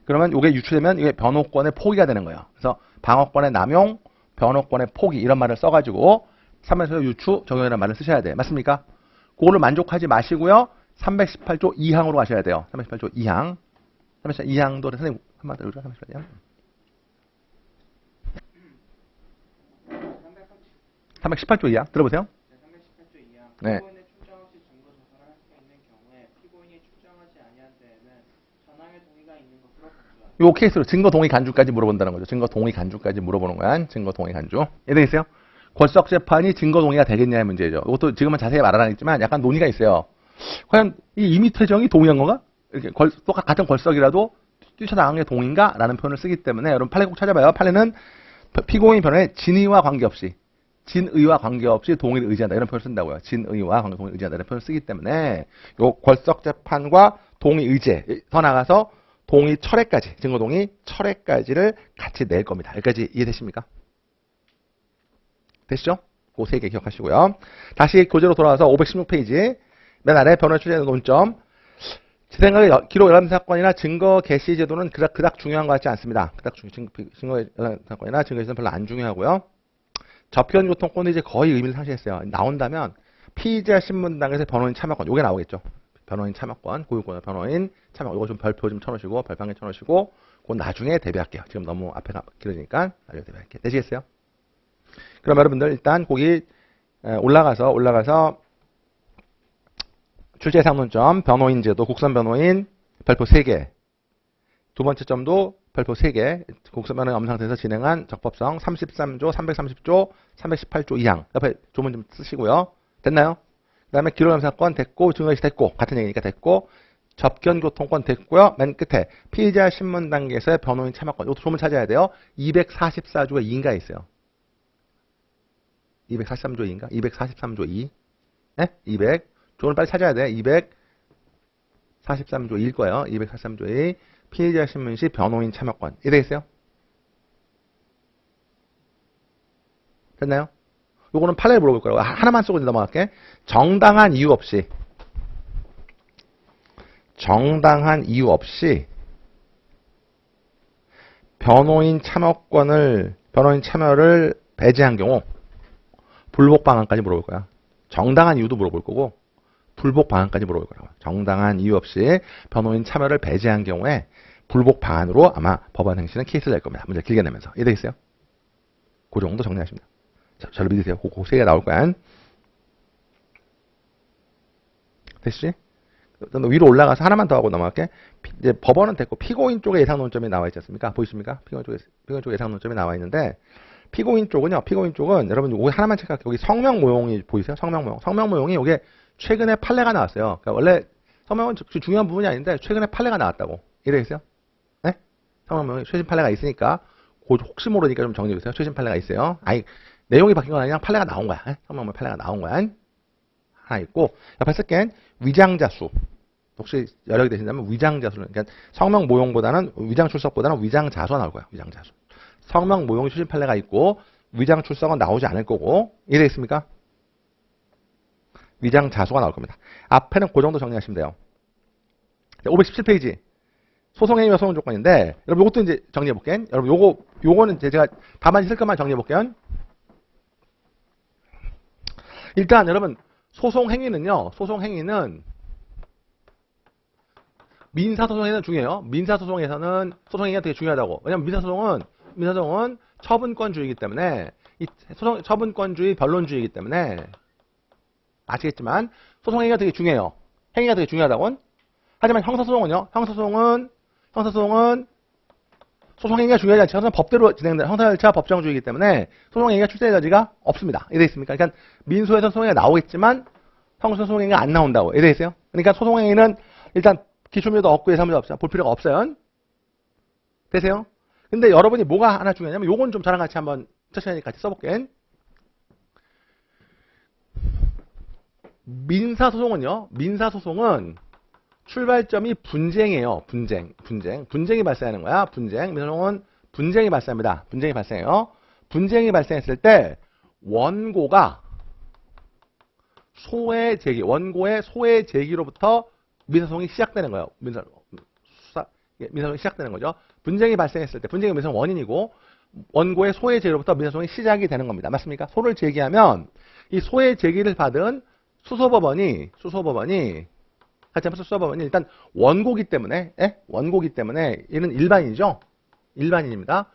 그러면 이게 유추되면 이게 변호권의 포기가 되는 거예요. 그래서 방어권의 남용, 변호권의 포기 이런 말을 써가지고 330조 유추 적용이라는 말을 쓰셔야 돼. 맞습니까? 그거를 만족하지 마시고요. 318조 2항으로 가셔야 돼요. 318조 2항. 318조 2항도 선생님 한번 더 읽어줘. 318조 2항. 318조 2항 들어보세요. 318조 2항. 네. 피고인의 출정 없이 증거 조사를 할 수 있는 경우에 피고인이 출정하지 아니한 때에는 전항의 동의가 있는 것으로 간주한다. 요 케이스로 증거 동의 간주까지 물어본다는 거죠. 증거 동의 간주까지 물어보는 거야. 증거 동의 간주. 이해되겠어요? 걸석 재판이 증거 동의가 되겠냐의 문제죠. 이것도 지금은 자세히 말 안 하겠지만 약간 논의가 있어요. 과연 이 임의 퇴정이 동의한 건가? 이렇게 같은 걸석이라도 뛰쳐나간 게 동의인가? 라는 표현을 쓰기 때문에 여러분 판례 꼭 찾아봐요. 판례는 피고인 변호의 진의와 관계없이 동의를 의지한다 이런 표현을 쓴다고요. 진의와 관계 동의를 의지한다 이런 표현을 쓰기 때문에 요 걸석 재판과 동의 의제 더 나가서 동의 철회까지 증거 동의 철회까지를 같이 낼 겁니다. 여기까지 이해되십니까? 되시죠? 그 세 개 기억하시고요. 다시 교재로 돌아와서 516페이지 맨 아래 변호인 출제된 논점. 제 생각에 기록 열람 사건이나 증거 개시 제도는 그닥 중요한 것 같지 않습니다. 증거 열람 사건이나 증거 개시는 별로 안 중요하고요. 접견 교통권이 이제 거의 의미를 상실했어요. 나온다면 피의자 신문당에서 변호인 참여권 요게 나오겠죠. 변호인 참여권, 고유권의 변호인 참여권 이거 좀 별표 좀 쳐놓으시고 별방에 쳐놓으시고 그건 나중에 대비할게요. 지금 너무 앞에가 길어지니까 나중에 대비할게요. 되시겠어요? 그럼 여러분들 일단 거기 올라가서 출제 상론점 변호인 제도 국선 변호인 별표 3개 두 번째 점도 별표 3개 국선 변호인 없는 상태에서 진행한 적법성 33조 330조 318조 2항 옆에 조문 좀 쓰시고요. 됐나요? 그 다음에 기록염 사건 됐고 증거개시 됐고 같은 얘기니까 됐고 접견교통권 됐고요. 맨 끝에 피의자 신문 단계에서의 변호인 참여권 이것도 조문 찾아야 돼요. 244조가 2인가 있어요. 243조 2인가? 243조 2. 네? 200. 조문을 빨리 찾아야 돼. 243조 2일 거예요. 243조 2. 피의자 신문 시 변호인 참여권. 이해되겠어요? 됐나요? 요거는 판례를 물어볼 거라고. 하나만 쓰고 넘어갈게. 정당한 이유 없이 변호인 참여를 배제한 경우 불복 방안까지 물어볼 거야. 정당한 이유도 물어볼 거고 불복 방안까지 물어볼 거라고. 정당한 이유 없이 변호인 참여를 배제한 경우에 불복 방안으로 아마 법원 행시는 케이스를 낼 겁니다. 문제 길게 내면서. 이해되겠어요? 그 정도 정리하십니다. 저를 믿으세요. 그 세 개가 나올 거야. 됐지? 위로 올라가서 하나만 더 하고 넘어갈게. 이제 법원은 됐고 피고인 쪽에 예상 논점이 나와 있지 않습니까? 보이십니까? 피고인 쪽에 예상 논점이 나와 있는데 피고인 쪽은 여러분 여기 하나만 체크할게요. 여기 성명 모형이 보이세요? 성명 모형이 이게 최근에 판례가 나왔어요. 그러니까 원래 성명은 중요한 부분이 아닌데 최근에 판례가 나왔다고. 이해되겠어요? 네? 성명 모형이 최신 판례가 있으니까 혹시 모르니까 좀 정리해 주세요. 최신 판례가 있어요. 내용이 바뀐 건 아니라 판례가 나온 거야. 성명 모형 판례가 나온 거야. 하나 있고 옆에 쓸게 위장자 수 혹시 여력이 되신다면 위장자수, 그러니까 성명 모용보다는 위장 출석보다는 위장자수가 나올 거예요. 위장자수. 성명 모용 수신 판례가 있고 위장 출석은 나오지 않을 거고 이해되겠습니까? 위장자수가 나올 겁니다. 앞에는 그 정도 정리하시면 돼요. 517페이지. 소송행위와 소송 조건인데 여러분 이것도 이제 정리해 볼게요. 여러분 요거는 제가 답안 있을 것만 정리해 볼게요. 일단 여러분 소송행위는요. 소송행위는 민사소송에는 중요해요. 민사소송에서는 소송행위가 되게 중요하다고. 왜냐면 민사소송은 처분권주의이기 때문에 이 처분권주의 변론주의이기 때문에 아시겠지만 소송행위가 되게 중요해요. 행위가 되게 중요하다고. 하지만 형사소송은요. 형사소송은 소송행위가 중요하지 않죠. 법대로 진행되는 형사절차 법정주의이기 때문에 소송행위가 출제될 여지가 없습니다. 이해되어 있습니까? 그러니까 민소에서 소송행위가 나오겠지만 형사소송행위가 안 나온다고. 이해되어 있어요? 그러니까 소송행위는 일단 기출문제도 없고 예상문제도 없어요. 볼 필요가 없어요. 되세요? 근데 여러분이 뭐가 하나 중요하냐면 요건 좀 저랑 같이 한번 천천히 같이 써볼게요. 민사소송은 출발점이 분쟁이에요. 분쟁이 발생하는 거야. 민사소송은 분쟁이 발생합니다. 분쟁이 발생해요. 분쟁이 발생했을 때 원고의 소의 제기로부터 민사소송이 시작되는 거예요. 민사소송이 시작되는 거죠. 분쟁이 발생했을 때 분쟁이 민사소송 원인이고 원고의 소의 제기로부터 민사소송이 시작이 되는 겁니다. 맞습니까? 소를 제기하면 이 소의 제기를 받은 수소법원이 같이 한번 수소법원이 일단 원고기 때문에 얘는 일반인이죠. 일반인입니다.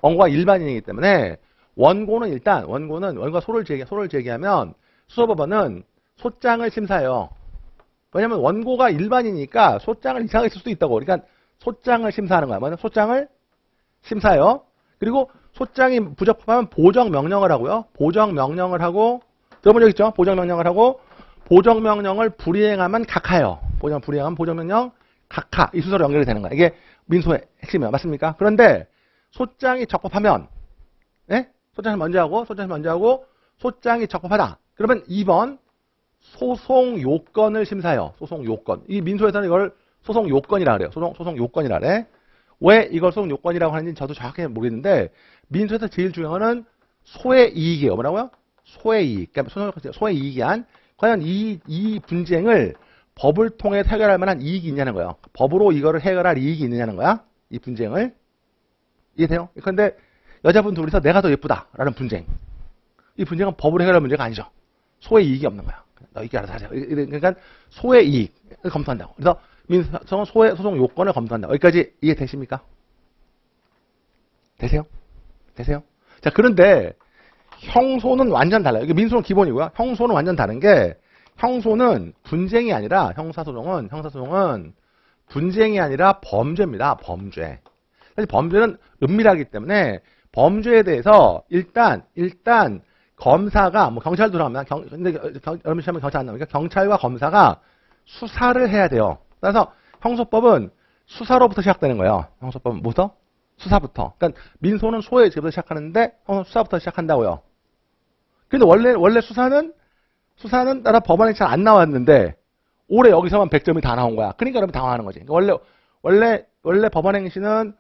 원고가 일반인이기 때문에 원고가 소를 제기하면 수소법원은 소장을 심사해요. 왜냐면 원고가 일반인이니까 소장을 이상하게 쓸 수도 있다고. 그러니까 소장을 심사하는 거야. 뭐냐면 소장을 심사해요. 그리고 소장이 부적합하면 보정명령을 하고요. 보정명령을 하고 들어본 적 있죠? 보정명령을 하고 보정명령을 불이행하면 각하예요. 보정명령 각하. 이 순서로 연결이 되는 거야. 이게 민소의 핵심이에요. 맞습니까? 그런데 소장이 적법하면 소장을 먼저 하고 소장이 적법하다. 그러면 2번 소송 요건을 심사해요. 소송 요건. 이 민소에서는 이걸 소송 요건이라 그래요. 소송 요건이라 그래. 왜 이걸 소송 요건이라고 하는지 저도 정확히 모르겠는데 민소에서 제일 중요한 거는 소의 이익이에요. 뭐라고요? 소의 이익. 그러니까 소의 이익이 한 과연 이 분쟁을 법을 통해 해결할 만한 이익이 있냐는 거예요. 법으로 이거를 해결할 이익이 있느냐는 거야. 이 분쟁을. 이해돼요? 그런데 여자분 둘이서 내가 더 예쁘다라는 분쟁. 이 분쟁은 법으로 해결할 문제가 아니죠. 소의 이익이 없는 거야. 너희끼리 알아서 하자. 그러니까 소의 이익을 검토한다고. 그래서 민사소송은 소송 요건을 검토한다. 여기까지 이해되십니까? 되세요? 자, 그런데 형소는 완전 달라요. 이게 민소는 기본이고요. 형소는 완전 다른 게 형소는 분쟁이 아니라 형사소송은 분쟁이 아니라 범죄입니다. 범죄. 사실 범죄는 은밀하기 때문에 범죄에 대해서 일단 검사가 경찰도 나옵니다. 근데 여러분 시험에 경찰 안 나오니까 경찰과 검사가 수사를 해야 돼요. 그래서 형소법은 수사로부터 시작되는 거예요. 형소법은 뭐부터? 수사부터. 그러니까 민소는 소의 제기부터 시작하는데 형소는 수사부터 시작한다고요. 근데 원래 수사는 따라 법원에 잘 안 나왔는데 올해 여기서만 100점이 다 나온 거야. 그러니까 여러분 당황하는 거지. 그러니까 원래 법원행시는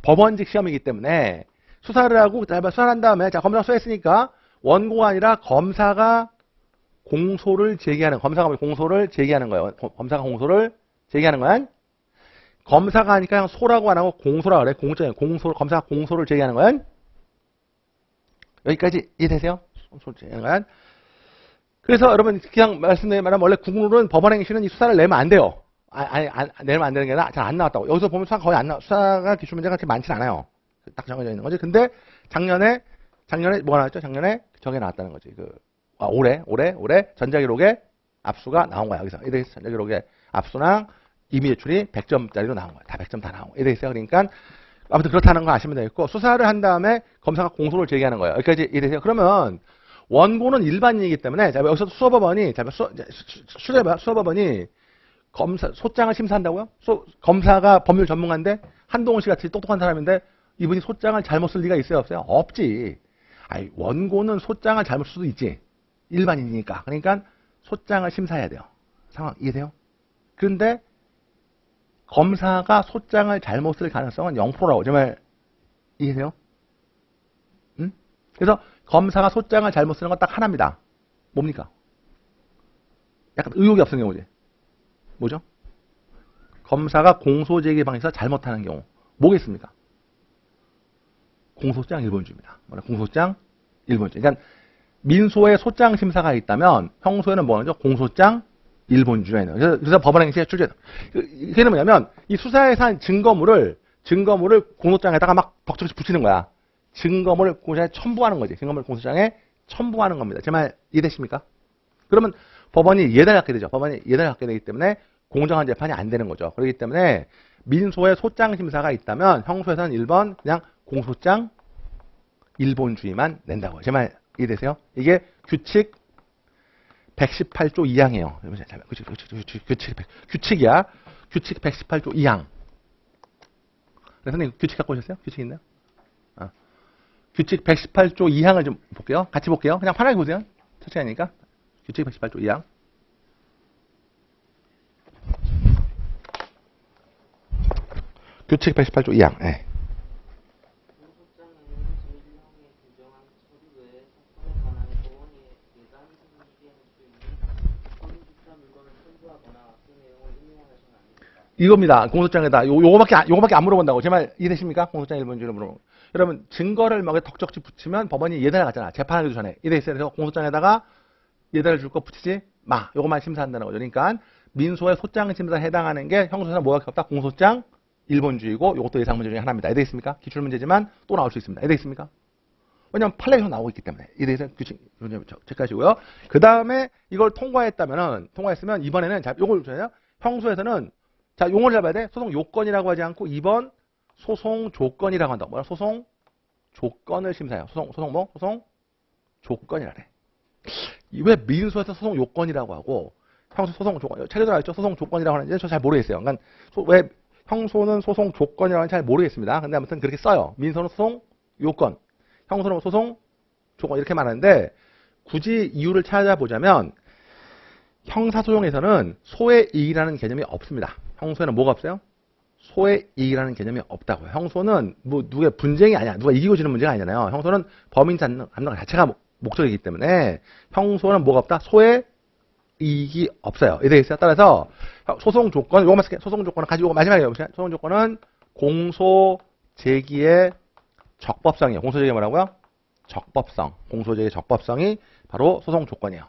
법원직 시험이기 때문에 수사를 한 다음에 자 검사가 수사했으니까 원고가 아니라 검사가 공소를 제기하는 거예요. 검사가 공소를 제기하는 거야. 검사가 하니까 그냥 소라고 안 하고 공소라 그래. 검사가 공소를 제기하는 거야. 여기까지 이해되세요? 그래서 여러분 그냥 말씀드리면 원래 국룰은 법원행시는 이 수사를 내면 안 돼요. 내면 안 되는 게 아니라 잘 안 나왔다고. 여기서 보면 수사가 거의 안 나와. 수사가 기출문제가 그렇게 많진 않아요. 딱 정해져 있는 거지. 근데 작년에 뭐가 나왔죠? 작년에 저게 나왔다는 거지. 올해 전자기록에 압수가 나온 거야. 여기서 전자기록에 압수랑 이미 제출이 100점짜리로 나온 거야. 다 100점 다 나온 거야. 이래 있어요. 그러니까 아무튼 그렇다는 거 아시면 되겠고 수사를 한 다음에 검사가 공소를 제기하는 거예요. 여기까지 이해되세요? 그러면 원고는 일반인이기 때문에 자 여기서 수사법원이 소장을 심사한다고요? 검사가 법률 전문가인데 한동훈 씨 같이 똑똑한 사람인데 이분이 소장을 잘못 쓸 리가 있어요? 없어요? 없지. 원고는 소장을 잘못 쓸 수도 있지. 일반인이니까. 그러니까 소장을 심사해야 돼요. 상황 이해돼요? 그런데 검사가 소장을 잘못 쓸 가능성은 0%라고. 정말 이해해요? 응? 그래서 검사가 소장을 잘못 쓰는 건 딱 하나입니다. 뭡니까? 약간 의혹이 없는 경우지. 뭐죠? 검사가 공소제기 방식에서 잘못하는 경우. 뭐겠습니까? 공소장 1번주입니다. 공소장 1번주. 그러니까 민소에 소장 심사가 있다면 형소에는 뭐죠? 공소장 1번주가 있는 거예요. 그래서 법원행시에 출제. 이게 뭐냐면 이 수사에서 한 증거물을 공소장에다가 막 덕적지 붙이는 거야. 증거물을 공소장에 첨부하는 거지. 증거물을 공소장에 첨부하는 겁니다. 제 말 이해되십니까? 그러면 법원이 이해를 갖게 되죠. 법원이 이해를 갖게 되기 때문에 공정한 재판이 안 되는 거죠. 그렇기 때문에 민소에 소장 심사가 있다면 형소에서는 1번 그냥 공소장 1번주의만 낸다고. 제 말 이해되세요? 이게 규칙 118조 2항이에요. 규칙이야. 규칙 118조 2항. 선생님 규칙 갖고 오셨어요? 규칙 있나요? 규칙 118조 2항을 좀 볼게요. 같이 볼게요. 그냥 편하게 보세요. 천천히 하니까. 규칙 118조 2항. 규칙 118조 2항. 네. 공소장에는 제1항에 규정한 서류 외에 사건에 관한 법원이 예단 승인하게 할 수 있는 서류 물건을 첨부하거나 그 내용을 인용하여서는 안 됩니다. 이겁니다. 공소장에다 요거밖에 안 물어본다고. 제 말 이해되십니까? 공소장 1번주로 물어보는. 여러분 증거를 막 덕적지 붙이면 법원이 예단을 가잖아. 재판하기도 전에. 이래있어요. 그래서 공소장에다가 예단을 줄 거 붙이지 마. 요것만 심사한다는 거죠. 그러니까 민소의 소장 심사에 해당하는 게 형소에서는 뭐가 없다? 공소장 1번주이고 이것도 예상 문제 중에 하나입니다. 이해되겠습니까? 기출 문제지만 또 나올 수 있습니다. 이해되겠습니까? 왜냐면 판례에서 나오고 있기 때문에. 이래서 규칙 체크하시고요. 그 다음에 이걸 통과했으면 이번에는 자 요걸 줘요. 형소에서는 자 용어를 잡아야 돼. 소송 요건이라고 하지 않고 2번 소송 조건이라고 한다. 뭐야? 소송 조건을 심사해요. 소송 조건이라래. 왜 민소에서 소송 요건이라고 하고 형소 소송 조건 체계도 알죠? 소송 조건이라고 하는지 저 잘 모르겠어요. 그러니까 왜 형소는 소송 조건이라고 하는지 잘 모르겠습니다. 근데 아무튼 그렇게 써요. 민소는 소송 요건, 형소는 소송 조건 이렇게 말하는데 굳이 이유를 찾아보자면 형사소송에서는 소의 이익이라는 개념이 없습니다. 형소에는 뭐가 없어요? 소의 이익이라는 개념이 없다고요. 형소는 뭐 누구의 분쟁이 아니야. 누가 이기고 지는 문제가 아니잖아요. 형소는 범인 잡는 것 자체가 목적이기 때문에 형소는 뭐가 없다? 소의 이익이 없어요. 이해되겠어요? 따라서 소송 조건, 요거만 쓸게요. 소송 조건은 가지고 요거 마지막에 해보세요. 소송 조건은 공소 제기의 적법성이에요. 공소 제기 뭐라고요? 적법성. 공소 제기의 적법성이 바로 소송 조건이에요.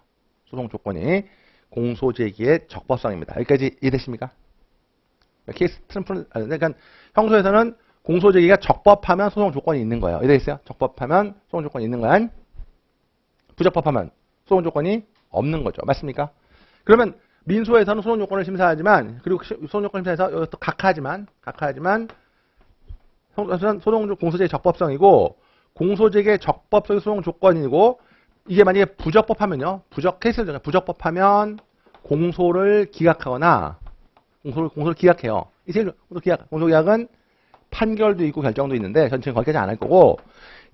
소송 조건이 공소 제기의 적법성입니다. 여기까지 이해되십니까? 케이스 트럼프는 그러니까 형소에서는 공소 제기가 적법하면 소송 조건이 있는 거예요. 이해되겠어요? 적법하면 소송 조건이 있는 거야. 부적법하면 소송 조건이 없는 거죠. 맞습니까? 그러면 민소에서는 소송 요건을 심사하지만 그리고 소송 요건 심사에서 이것도 각하지만 소송 공소제의 적법성이고 공소제의 적법성이 소송 조건이고 이게 만약에 부적법하면요. 부적법하면 공소를 기각하거나 공소를 기각해요. 공소 기각은 판결도 있고 결정도 있는데 전체는 거기까지 안 할 거고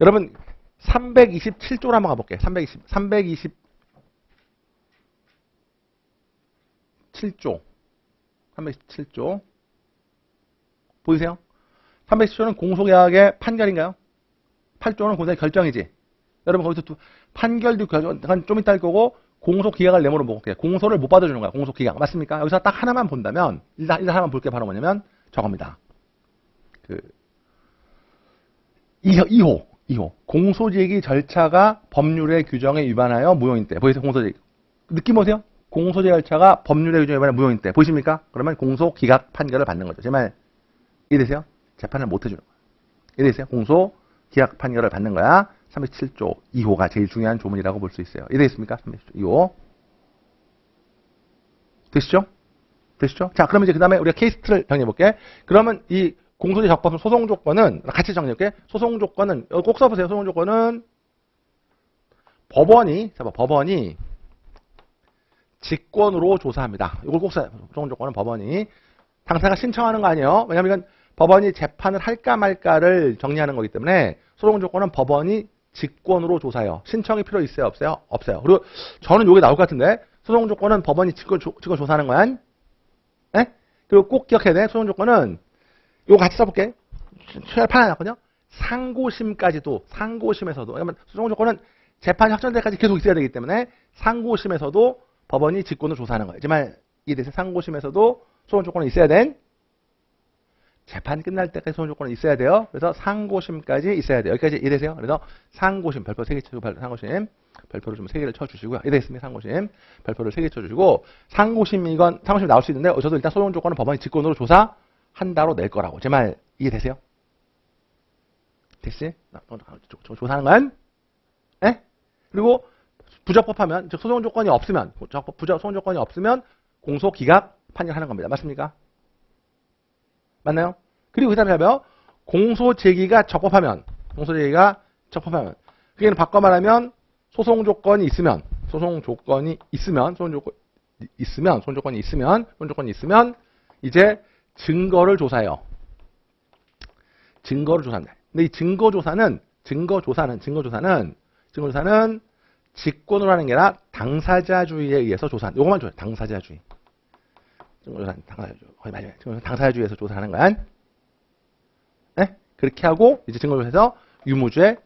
여러분 327조로 한번 가볼게요. 327조 보이세요? 327조는 공소계약의 판결인가요? 8조는 공소의 결정이지. 여러분 거기서 판결도 결정 좀 이따 할 거고 공소기각을 내모로 볼게요. 공소를 못 받아주는 거야. 공소기각 맞습니까? 여기서 딱 하나만 본다면 일단 하나만 볼게 바로 뭐냐면 저겁니다. 2호 공소제기 절차가 법률의 규정에 위반하여 무효인 때 보이세요? 공소제기 느낌 오세요? 공소제기 절차가 법률의 규정에 위반하여 무효인 때 보이십니까? 그러면 공소기각 판결을 받는 거죠. 제 말 이해되세요? 재판을 못 해주는 거야. 이해되세요? 공소기각 판결을 받는 거야. 307조 2호가 제일 중요한 조문이라고 볼 수 있어요. 이해되겠습니까? 307조 2호 되시죠? 자, 그러면 이제 그 다음에 우리가 케이스를 정리해볼게. 그러면 이 공소제 적법성 소송 조건은 같이 정리할게. 소송 조건은 꼭 써보세요. 소송 조건은 법원이 직권으로 조사합니다. 이걸 꼭 써요. 소송 조건은 법원이 당사자가 신청하는 거 아니에요. 왜냐하면 이건 법원이 재판을 할까 말까를 정리하는 거기 때문에 소송 조건은 법원이 직권으로 조사해요. 신청이 필요 있어요? 없어요? 없어요. 그리고 저는 이게 나올 것 같은데 소송 조건은 법원이 직권 조사하는 거야? 에? 그리고 꼭 기억해야 돼. 소송 조건은 이거 같이 써볼게. 최할 판이 나거든요. 상고심까지도 상고심에서도 왜냐면 소송 조건은 재판이 확정될 때까지 계속 있어야 되기 때문에 상고심에서도 법원이 직권으로 조사하는 거예요. 정말 이해되세요? 상고심에서도 소송 조건은 있어야 된 재판 끝날 때까지 소송 조건은 있어야 돼요. 그래서 상고심까지 있어야 돼요. 여기까지 이해되세요? 그래서 상고심 별표 3개 치고 상고심 별표를 좀 3개를 쳐주시고요. 이해됐습니다. 상고심 별표를 3개 쳐주시고 상고심 이건 상고심 나올 수 있는데 저도 일단 소송 조건은 법원이 직권으로 조사한다로 낼 거라고. 제 말 이해되세요? 됐지? 조사하는 건? 에? 그리고 부적법하면 즉 소송 조건이 없으면 소송 조건이 없으면 공소 기각 판결하는 겁니다. 맞습니까? 맞나요? 그리고 그 다음에 하면 공소 제기가 적법하면 그게 바꿔 말하면 소송 조건이 있으면 이제 증거를 조사해요. 증거를 조사합니다. 근데 이 증거조사는 직권으로 하는 게 아니라 당사자주의에 의해서 조사한다. 요것만 줘요. 당사자주의. 증거조사는 거의 맞아요. 당사자주의에서 조사하는 거야. 네? 그렇게 하고 이제 증거조사에서 유무죄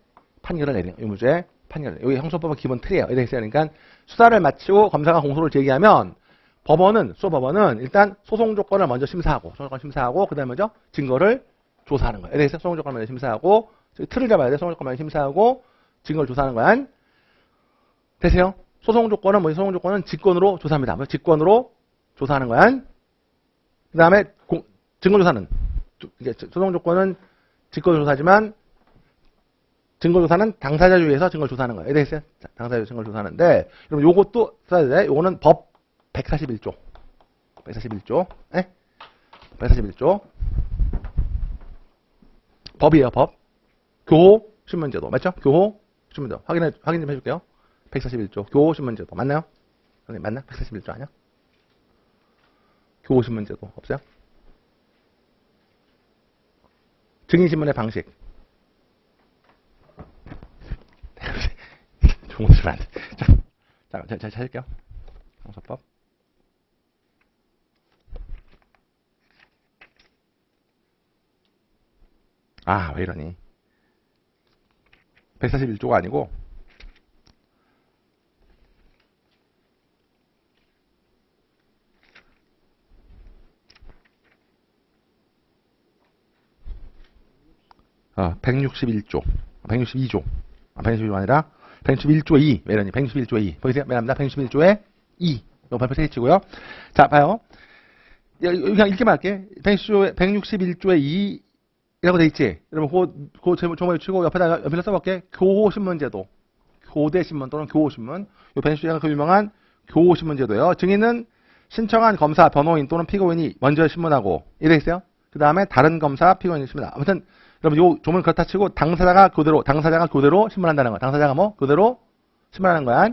판결을 내리는 거예요. 유무죄 판결을. 여기 형사법은 기본 틀이에요. 그러니까 수사를 마치고 검사가 공소를 제기하면 법원은 일단 소송 조건을 먼저 심사하고 그다음에 먼저 증거를 조사하는 거예요. 그래서 소송 조건을 먼저 심사하고 틀을 잡아야 돼. 소송 조건을 먼저 심사하고 증거를 조사하는 거야. 되세요? 소송 조건은 직권으로 조사합니다. 직권으로 조사하는 거야. 그 다음에 증거조사는 소송 조건은 직권으로 조사하지만 증거조사는 당사자주의에서 증거를 조사하는 거예요. 이해되세요? 당사자주의 증거를 조사하는데 그럼 요것도 써야 돼. 요거는 법 141조. 에? 141조. 법이에요, 법. 교호 신문제도. 맞죠? 교호 신문제도. 확인 좀 해줄게요. 141조. 교호 신문제도. 맞나요? 맞나? 141조 아니야? 교호 신문제도. 없어요? 증인신문의 방식. 좋은 줄 안 돼. 자, 잘 찾을게요. 형사법. 아, 왜 이러니? 141조가 아니고, 아, 161조. 162조. 162조 아니라, 161조의 2. 왜 이러니? 161조의 2. 보이세요? 매납니다. 161조의 2. 이거 발표 세 개 치고요. 자, 봐요. 그냥 읽기만 할게. 161조의 2. 이라고 돼 있지? 여러분, 그 제목을 치고 옆에다 써볼게. 교호신문제도. 교대신문 또는 교호신문. 요 벤슈가 그 유명한 교호신문제도예요. 증인은 신청한 검사, 변호인 또는 피고인이 먼저 신문하고, 이래 있어요. 그 다음에 다른 검사, 피고인이 신문하고. 아무튼, 여러분, 요 조문 그렇다 치고, 당사자가 교대로 신문한다는 거야. 당사자가 교대로 신문하는 거야.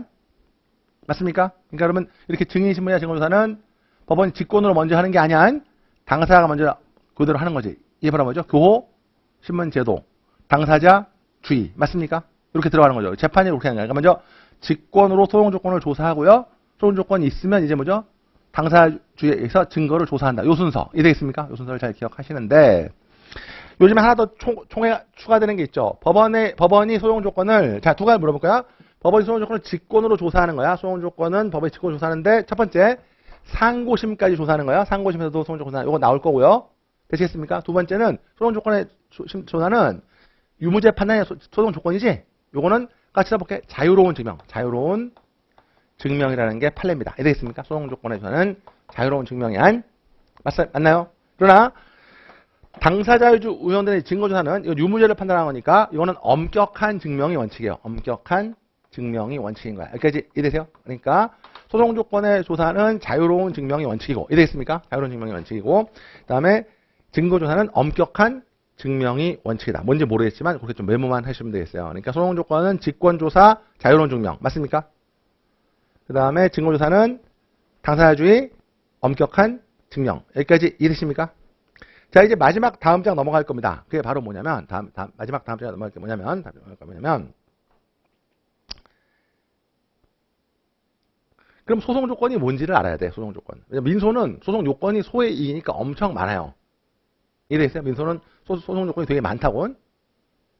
맞습니까? 그러니까 여러분, 이렇게 증인신문이나 증거조사는 법원이 직권으로 먼저 하는 게 아니야. 당사자가 먼저 교대로 하는 거지. 이게 바로 뭐죠? 교호, 신문제도, 당사자주의. 맞습니까? 이렇게 들어가는 거죠. 재판이 이렇게 하는 거예요. 그러니까 먼저 직권으로 소용 조건을 조사하고요. 소용 조건이 있으면 이제 뭐죠? 당사자주의에서 증거를 조사한다. 요 순서. 이해되겠습니까? 요 순서를 잘 기억하시는데 요즘에 하나 더 추가되는 게 있죠. 법원이 소용 조건을 자, 두 가지 물어볼까요? 법원이 소용 조건을 직권으로 조사하는 거야. 소용 조건은 법원이 직권으로 조사하는데 첫 번째 상고심까지 조사하는 거야. 상고심에서도 소용 조건 조사. 이거 나올 거고요. 되시겠습니까? 두 번째는 소송 조건의 조사는 유무죄 판단의 소송 조건이지. 요거는 같이 써볼게. 자유로운 증명이라는 게 판례입니다. 이해되겠습니까? 소송 조건의 조사는 자유로운 증명이 맞나요? 그러나 당사자주 의원들의 증거조사는 이건 유무죄를 판단하는 거니까 이거는 엄격한 증명이 원칙이에요. 엄격한 증명이 원칙인 거야. 여기까지 이해되세요? 그러니까 소송 조건의 조사는 자유로운 증명이 원칙이고 이해되겠습니까? 자유로운 증명이 원칙이고 그 다음에 증거조사는 엄격한 증명이 원칙이다. 뭔지 모르겠지만 그렇게 좀 메모만 하시면 되겠어요. 그러니까 소송 조건은 직권조사, 자유로운 증명. 맞습니까? 그 다음에 증거조사는 당사자주의, 엄격한 증명. 여기까지 이해되십니까? 자, 이제 마지막 다음 장 넘어갈 겁니다. 그게 바로 뭐냐면, 마지막 다음 장 넘어갈 게 뭐냐면, 그럼 소송 조건이 뭔지를 알아야 돼. 소송 조건. 왜냐면 민소는 소송 요건이 소의 이기니까 엄청 많아요. 이해되세요? 민소는 소송 조건이 되게 많다고.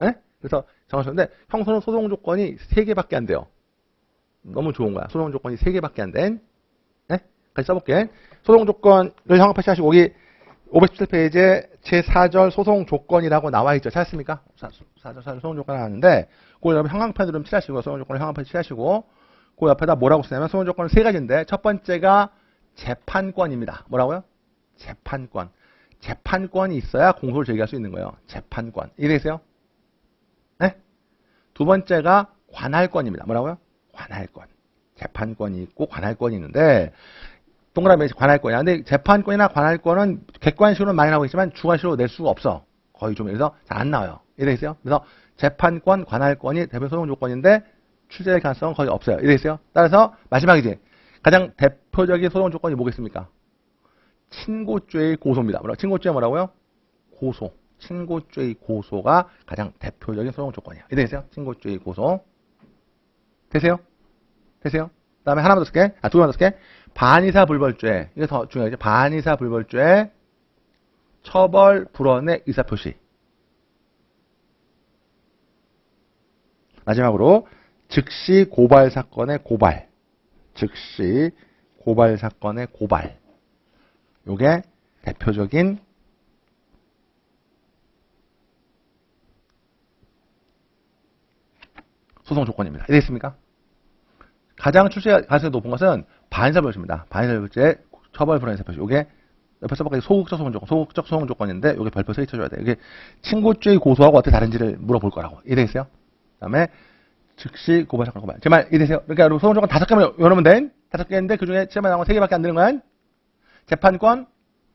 예? 그래서 정하셨는데 형소는 소송 조건이 3개밖에 안 돼요. 너무 좋은 거야. 소송 조건이 3개밖에 안 된. 예? 같이 써볼게. 소송 조건을 형광 표시하시고 여기 517페이지에 제4절 소송 조건이라고 나와 있죠. 찾았습니까? 4절 소송 조건 나왔는데 그걸 여러분 형광펜으로 좀 칠하시고 소송 조건을 형광펜 칠하시고 그 옆에다 뭐라고 쓰냐면 소송 조건은 3가지인데 첫 번째가 재판권입니다. 뭐라고요? 재판권. 재판권이 있어야 공소를 제기할 수 있는 거예요. 재판권. 이해되세요? 네? 두 번째가 관할권입니다. 뭐라고요? 관할권. 재판권이 있고 관할권이 있는데 동그라미 관할권이야. 근데 재판권이나 관할권은 객관식으로 많이 나오고 있지만 주관식으로 낼 수가 없어. 거의 좀 그래서 잘 안 나와요. 이해되세요? 그래서 재판권, 관할권이 대표 소송 조건인데 출제될 가능성은 거의 없어요. 이해되세요? 따라서 마지막이지. 가장 대표적인 소송 조건이 뭐겠습니까? 친고죄의 고소입니다. 친고죄 뭐라고요? 고소. 친고죄의 고소가 가장 대표적인 소송 조건이에요. 이해되세요? 친고죄의 고소. 되세요? 되세요? 그 다음에 하나만 더 쓸게. 두 개만 더 쓸게. 반의사 불벌죄. 이게 더 중요하죠. 반의사 불벌죄. 처벌 불원의 의사표시. 마지막으로 즉시 고발 사건의 고발. 즉시 고발 사건의 고발. 요게 대표적인 소송 조건입니다. 이해됐습니까? 가장 출제 가능성이 높은 것은 반의사 불벌죄입니다. 반의사 불벌죄 처벌 불원의 의사표시. 요게 옆에 써볼까요? 소극적 소송 조건. 소극적 소송 조건인데 요게 별표 서기 쳐줘야 돼요. 이게 친고죄의 고소하고 어떻게 다른지를 물어볼 거라고. 이해되겠어요? 그 다음에 즉시 고발 사건 고발. 제 말 이해되세요? 그러니까 여러분 소송 조건 5개만 외우면 돼. 5개인데 그 중에 시험에 나온 건 3개밖에 안 되는 거야. 재판권,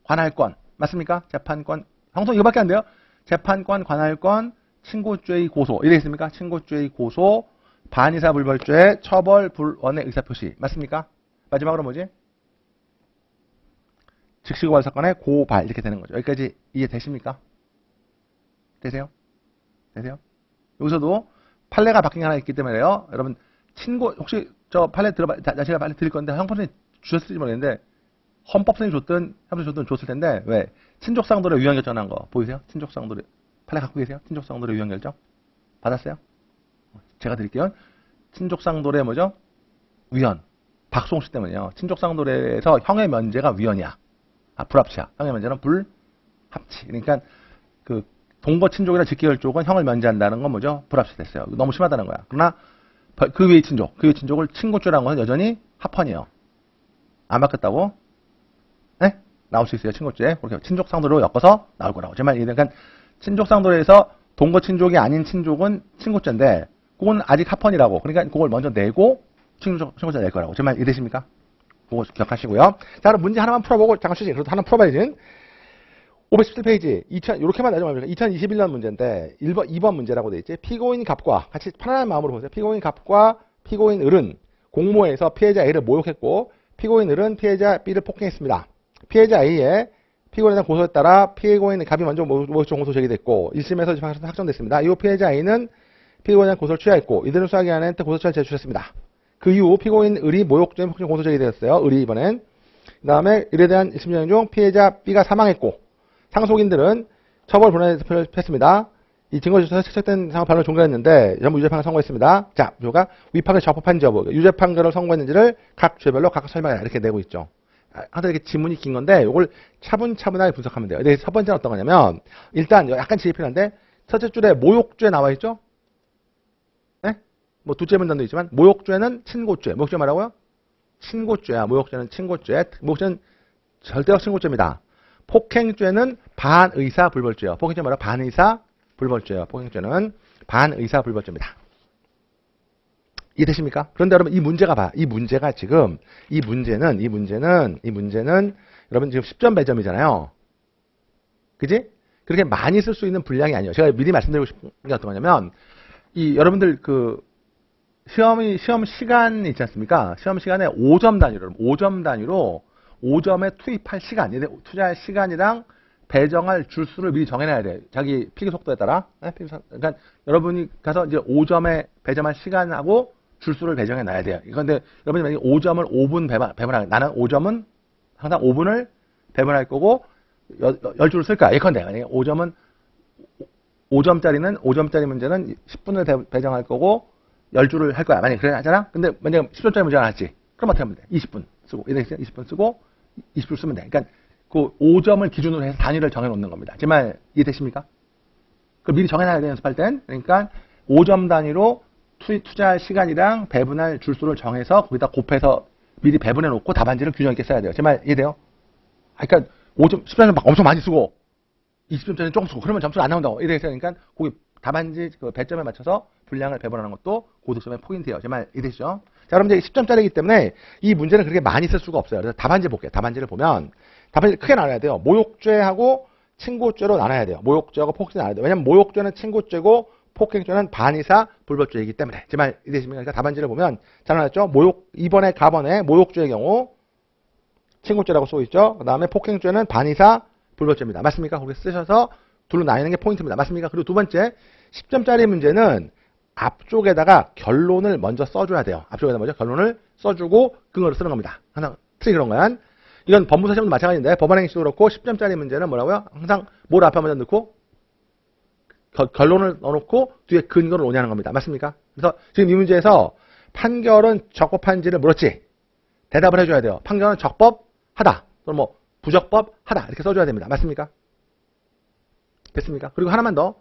관할권. 맞습니까? 재판권. 형성 이거밖에 안 돼요. 재판권, 관할권, 친고죄의 고소. 이해되겠습니까? 친고죄의 고소, 반의사 불벌죄, 처벌 불원의 의사표시. 맞습니까? 마지막으로 뭐지? 즉시 고발 사건의 고발. 이렇게 되는 거죠. 여기까지 이해되십니까? 되세요? 되세요? 여기서도 판례가 바뀐 게 하나 있기 때문에요. 여러분, 혹시 저 판례 제가 판례 드릴 건데, 형법선생님 주셨을지 모르겠는데, 헌법선생님 줬든, 형법선생님 줬을 텐데, 왜? 친족상도례 위헌결정한 거, 보이세요? 친족상도례. 판례 갖고 계세요? 친족상도례 위헌결정? 받았어요? 제가 드릴게요. 친족상도례 뭐죠? 위헌. 박송씨 때문에요. 친족상도례에서 형의 면제가 위헌이야. 불합치야. 형의 면제는 불합치. 그러니까, 동거 친족이나 직계열 쪽은 형을 면제한다는 건 뭐죠? 불합치 됐어요. 너무 심하다는 거야. 그러나 그 위의 친족을 친고죄라는 것은 여전히 합헌이에요. 안 바뀌었다고? 네? 나올 수 있어요. 친고죄. 그렇게 친족상도로 엮어서 나올 거라고. 제 말 이해돼요? 그러니까 친족상도에서 동거 친족이 아닌 친족은 친고죄인데 그건 아직 합헌이라고. 그러니까 그걸 먼저 내고 친고죄 낼 거라고. 제 말 이해되십니까? 그거 기억하시고요. 자, 그럼 문제 하나만 풀어보고 잠깐 쉬지. 그래도 하나 풀어봐야지. 517페이지, 이렇게만 나중에 2021년 문제인데 2번 문제라고 돼 있지. 피고인 갑과 같이 편안한 마음으로 보세요. 피고인 갑과 피고인 을은 공모에서 피해자 A를 모욕했고 피고인 을은 피해자 B를 폭행했습니다. 피해자 A의 피고인에 대한 고소에 따라 피고인 갑이 먼저 모욕죄 공소 제기됐고 1심에서 재판에서 확정됐습니다. 이후 피해자 A는 피고인에 대한 고소를 취하했고 이들은 수사 기간에 고소장을 제출했습니다. 그 이후 피고인 을이 모욕죄 폭행 공소 제기되었어요. 을이 이번엔. 그 다음에 을에 대한 1심 진행 중 피해자 B가 사망했고 상속인들은 처벌 불원에 했습니다. 이 증거조사 채택된 상황 판결을 종결했는데 전부 유죄 판결을 선고했습니다. 자, 요가 위판에 적법한지 여부, 유죄 판결을 선고했는지를 각 죄별로 각각 설명해 이렇게 내고 있죠. 하여튼 이렇게 지문이 긴 건데 이걸 차분차분하게 분석하면 돼요. 근데 첫 번째는 어떤 거냐면 일단 약간 지혜 필요한데 첫째 줄에 모욕죄 나와 있죠? 네? 뭐 둘째 문단도 있지만 모욕죄는 친고죄. 모욕죄 말하고요? 친고죄야. 모욕죄는 친고죄. 모욕죄는 절대적 친고죄입니다. 폭행죄는 반의사 불벌죄예요. 폭행죄 뭐라? 반의사 불벌죄예요. 폭행죄는 반의사 불벌죄입니다. 이해되십니까? 그런데 여러분 이 문제가 봐. 이 문제는 여러분 지금 10점 배점이잖아요. 그지? 그렇게 많이 쓸 수 있는 분량이 아니에요. 제가 미리 말씀드리고 싶은 게 어떤 거냐면 이 여러분들 시험 시간 있지 않습니까? 시험 시간에 5점 단위로 5점에 투입할 시간, 투자할 시간이랑 배정할 줄수를 미리 정해놔야 돼. 자기 필기 속도에 따라. 그러니까 여러분이 가서 이제 5점에 배정할 시간하고 줄수를 배정해 놔야 돼요. 그런데 여러분이 만약에 5점을 5분 배분하게, 나는 5점은 항상 5분을 배분할 거고 10줄을 쓸 거야. 예컨대 만약에 5점짜리 문제는 10분을 배정할 거고 10줄을 할 거야. 만약에 그래 하잖아. 근데 만약에 10점짜리 문제가 나왔지. 그럼 어떻게 하면 돼? 20분 쓰고 20분 쓰고 20줄 쓰면 돼. 그러니까 그 5점을 기준으로 해서 단위를 정해 놓는 겁니다. 제 말 이해되십니까? 그걸 미리 정해놔야 돼, 연습할 땐. 그러니까 5점 단위로 투자할 시간이랑 배분할 줄수를 정해서 거기다 곱해서 미리 배분해 놓고 답안지를 균형 있게 써야 돼요. 제 말 이해돼요? 그러니까 5점, 10점짜리 막 엄청 많이 쓰고 20점짜리 조금 쓰고 그러면 점수가 안 나온다고. 이래서 그러니까 거기 답안지 그 배점에 맞춰서 분량을 배분하는 것도 고득점의 포인트예요. 제 말 이해되시죠? 자, 그럼 이제 10점짜리이기 때문에 이 문제는 그렇게 많이 쓸 수가 없어요. 그래서 답안지 볼게요. 답안지를 보면 답안지를 크게 나눠야 돼요. 모욕죄하고 친고죄로 나눠야 돼요. 모욕죄하고 폭행죄 나눠야 돼요. 왜냐면 모욕죄는 친고죄고 폭행죄는 반의사 불법죄이기 때문에. 제 말 이해되십니까? 그러니까 답안지를 보면 잘 나눴죠? 모욕 2번에 가번에 모욕죄의 경우 친고죄라고 쓰고 있죠. 그 다음에 폭행죄는 반의사 불법죄입니다. 맞습니까? 거기 쓰셔서 둘로 나뉘는 게 포인트입니다. 맞습니까? 그리고 두 번째 10점짜리 문제는 앞쪽에다가 결론을 먼저 써줘야 돼요. 앞쪽에다 먼저 결론을 써주고 근거를 쓰는 겁니다. 항상 특히 그런 거야. 이건 법무사 시험도 마찬가지인데 법원행시도 그렇고 10점짜리 문제는 뭐라고요? 항상 뭘 앞에 먼저 넣고 결론을 넣어놓고 뒤에 근거를 오냐는 겁니다. 맞습니까? 그래서 지금 이 문제에서 판결은 적법한지를 물었지. 대답을 해줘야 돼요. 판결은 적법하다. 또는 뭐 부적법하다. 이렇게 써줘야 됩니다. 맞습니까? 됐습니까? 그리고 하나만 더.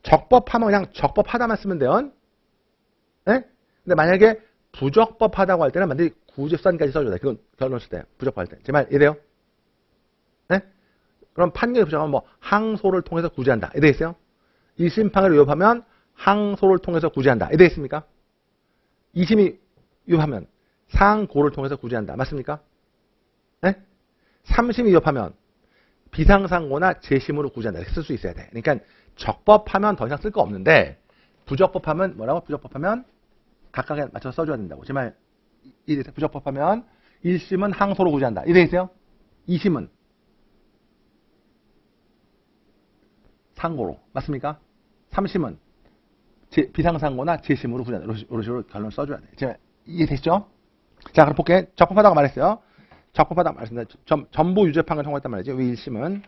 적법하면 그냥 적법하다만 쓰면 돼요. 네? 근데 만약에 부적법하다고 할 때는 반드시 구제선까지 써줘야 돼. 그건 결론 쓸 때. 부적법할 때. 제 말 이해돼요? 네? 그럼 판결이 부적하면 뭐 항소를 통해서 구제한다. 이해되겠어요? 1심 판결을 위협하면 항소를 통해서 구제한다. 이해되겠습니까? 2심이 위협하면 상고를 통해서 구제한다. 맞습니까? 네? 3심이 위협하면 비상상고나 재심으로 구제한다. 이렇게 쓸 수 있어야 돼. 그러니까 적법하면 더 이상 쓸 거 없는데 부적법하면 뭐라고? 부적법하면 각각에 맞춰서 써줘야 된다고. 제 말 이해되세요? 부적법하면 1심은 항소로 구제한다. 이해되세요? 2심은 상고로. 맞습니까? 3심은 비상상고나 재심으로 구제한다. 이런 식으로 결론을 써줘야 돼. 제 말 이해되시죠? 자, 그럼 볼게. 적법하다고 말했어요. 적법하다고 말했습니다. 전부 유죄 판결을 선고했단 말이죠. 위 1심은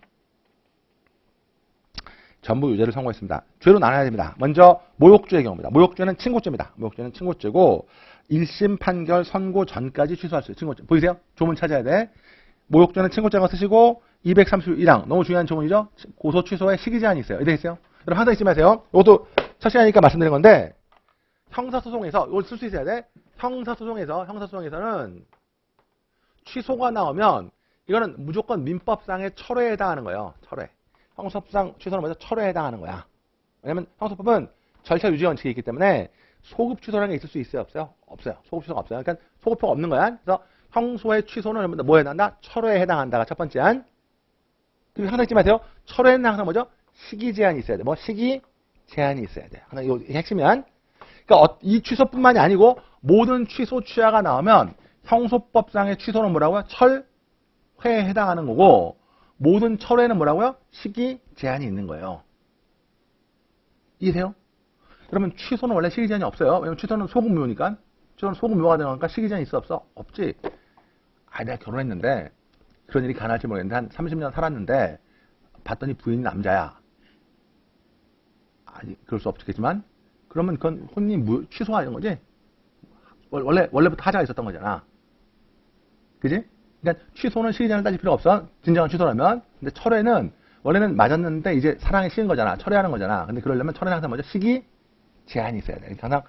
전부 유죄를 선고했습니다. 죄로 나눠야 됩니다. 먼저 모욕죄의 경우입니다. 모욕죄는 친고죄입니다. 모욕죄는 친고죄고 1심 판결 선고 전까지 취소할 수 있어요. 친고죄. 보이세요? 조문 찾아야 돼. 모욕죄는 친고죄라고 쓰시고 231항 너무 중요한 조문이죠. 고소 취소에 시기 제한이 있어요. 이해되겠어요? 여러분 항상 잊지 마세요. 이것도 첫 시간이니까 말씀드린 건데 형사소송에서 이걸 쓸 수 있어야 돼. 형사소송에서는 취소가 나오면 이거는 무조건 민법상의 철회에 해당하는 거예요. 철회. 형사법상 취소는 먼저 철회에 해당하는 거야. 왜냐면 형사법은 절차 유지 원칙이 있기 때문에 소급 취소라는 게 있을 수 있어요? 없어요? 없어요. 소급 취소가 없어요. 그러니까 소급표가 없는 거야. 그래서 형소의 취소는 뭐에 해당한다? 철회에 해당한다가 첫 번째 안. 그리고 항상 잊지 마세요. 철회는 항상 뭐죠? 시기 제한이 있어야 돼. 뭐 시기 제한이 있어야 돼. 항상 이거 핵심이야. 그러니까 이 취소뿐만이 아니고 모든 취소 취하가 나오면 형소법상의 취소는 뭐라고요? 철회에 해당하는 거고 모든 철회는 뭐라고요? 시기 제한이 있는 거예요. 이해돼요? 그러면 취소는 원래 시기 제한이 없어요. 왜냐면 취소는 소급무효니까. 취소는 소급무효가 되니까 시기 제한이 있어 없어? 없지. 아, 내가 결혼했는데 그런 일이 가능할지 모르겠는데 한 30년 살았는데 봤더니 부인이 남자야. 아니 그럴 수 없겠지만 그러면 그건 혼인 취소가 되는 거지. 원래부터 하자가 있었던 거잖아. 그지? 그러니까 취소는 시기 제한을 따질 필요가 없어. 진정한 취소라면. 근데 철회는 원래는 맞았는데 이제 사랑에 식은 거잖아. 철회하는 거잖아. 근데 그러려면 철회는 항상 먼저 시기 제한이 있어야 돼. 그러니까 항상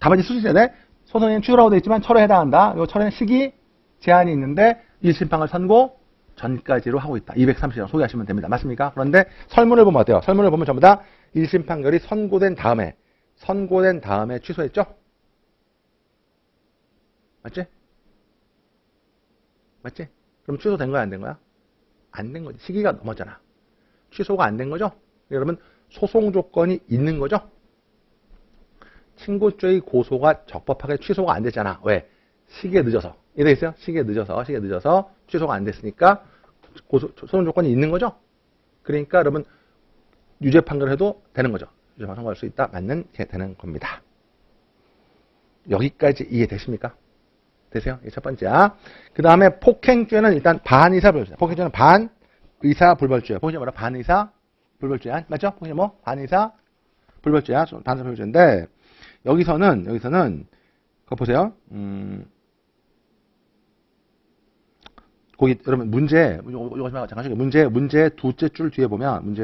답안지 쓸 수 있어야 돼. 소송에는 취소라고 되어 있지만 철회에 해당한다. 이 철회는 시기 제한이 있는데 1심 판결 선고 전까지로 하고 있다. 230장 소개하시면 됩니다. 맞습니까? 그런데 설문을 보면 어때요? 설문을 보면 전부 다 1심 판결이 선고된 다음에 취소했죠? 맞지? 맞지? 그럼 취소된 거야, 안 된 거야? 안 된 거지. 시기가 넘었잖아. 취소가 안 된 거죠? 여러분, 소송 조건이 있는 거죠? 친고죄의 고소가 적법하게 취소가 안 됐잖아. 왜? 시기에 늦어서. 이해되겠어요? 시기에 늦어서 취소가 안 됐으니까 소송 조건이 있는 거죠? 그러니까 여러분, 유죄 판결을 해도 되는 거죠. 유죄 판결 선고할 수 있다. 맞는 게 되는 겁니다. 여기까지 이해되십니까? 되세요? 이게 첫 번째야. 그 다음에 폭행죄는 일단 반의사 불벌죄. 폭행죄는 반의사 불벌죄야. 폭행죄 뭐라? 반의사 불벌죄야. 맞죠? 폭행죄 뭐? 반의사 불벌죄야. 반의사 불벌죄인데 여기서는 그거 보세요. 거기 여러분 문제 잠깐 문제 두째 줄 뒤에 보면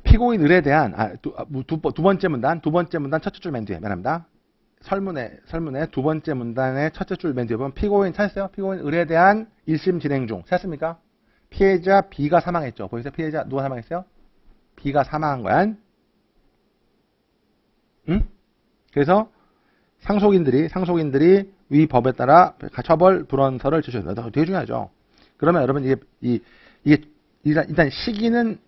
피고인 을에 대한 두 번째 문단 첫째 줄 맨 뒤에 말합니다. 설문의 두 번째 문단의 첫째 줄 맨 뒤에 보면 피고인 찾았어요? 피고인 을에 대한 1심 진행 중 찾았습니까? 피해자 B가 사망했죠. 보이세요? 피해자 누가 사망했어요? B가 사망한 거야. 응? 그래서 상속인들이 위 법에 따라 처벌 불원서를 제출합니다. 되게 중요하죠. 그러면 여러분 이게 일단 시기는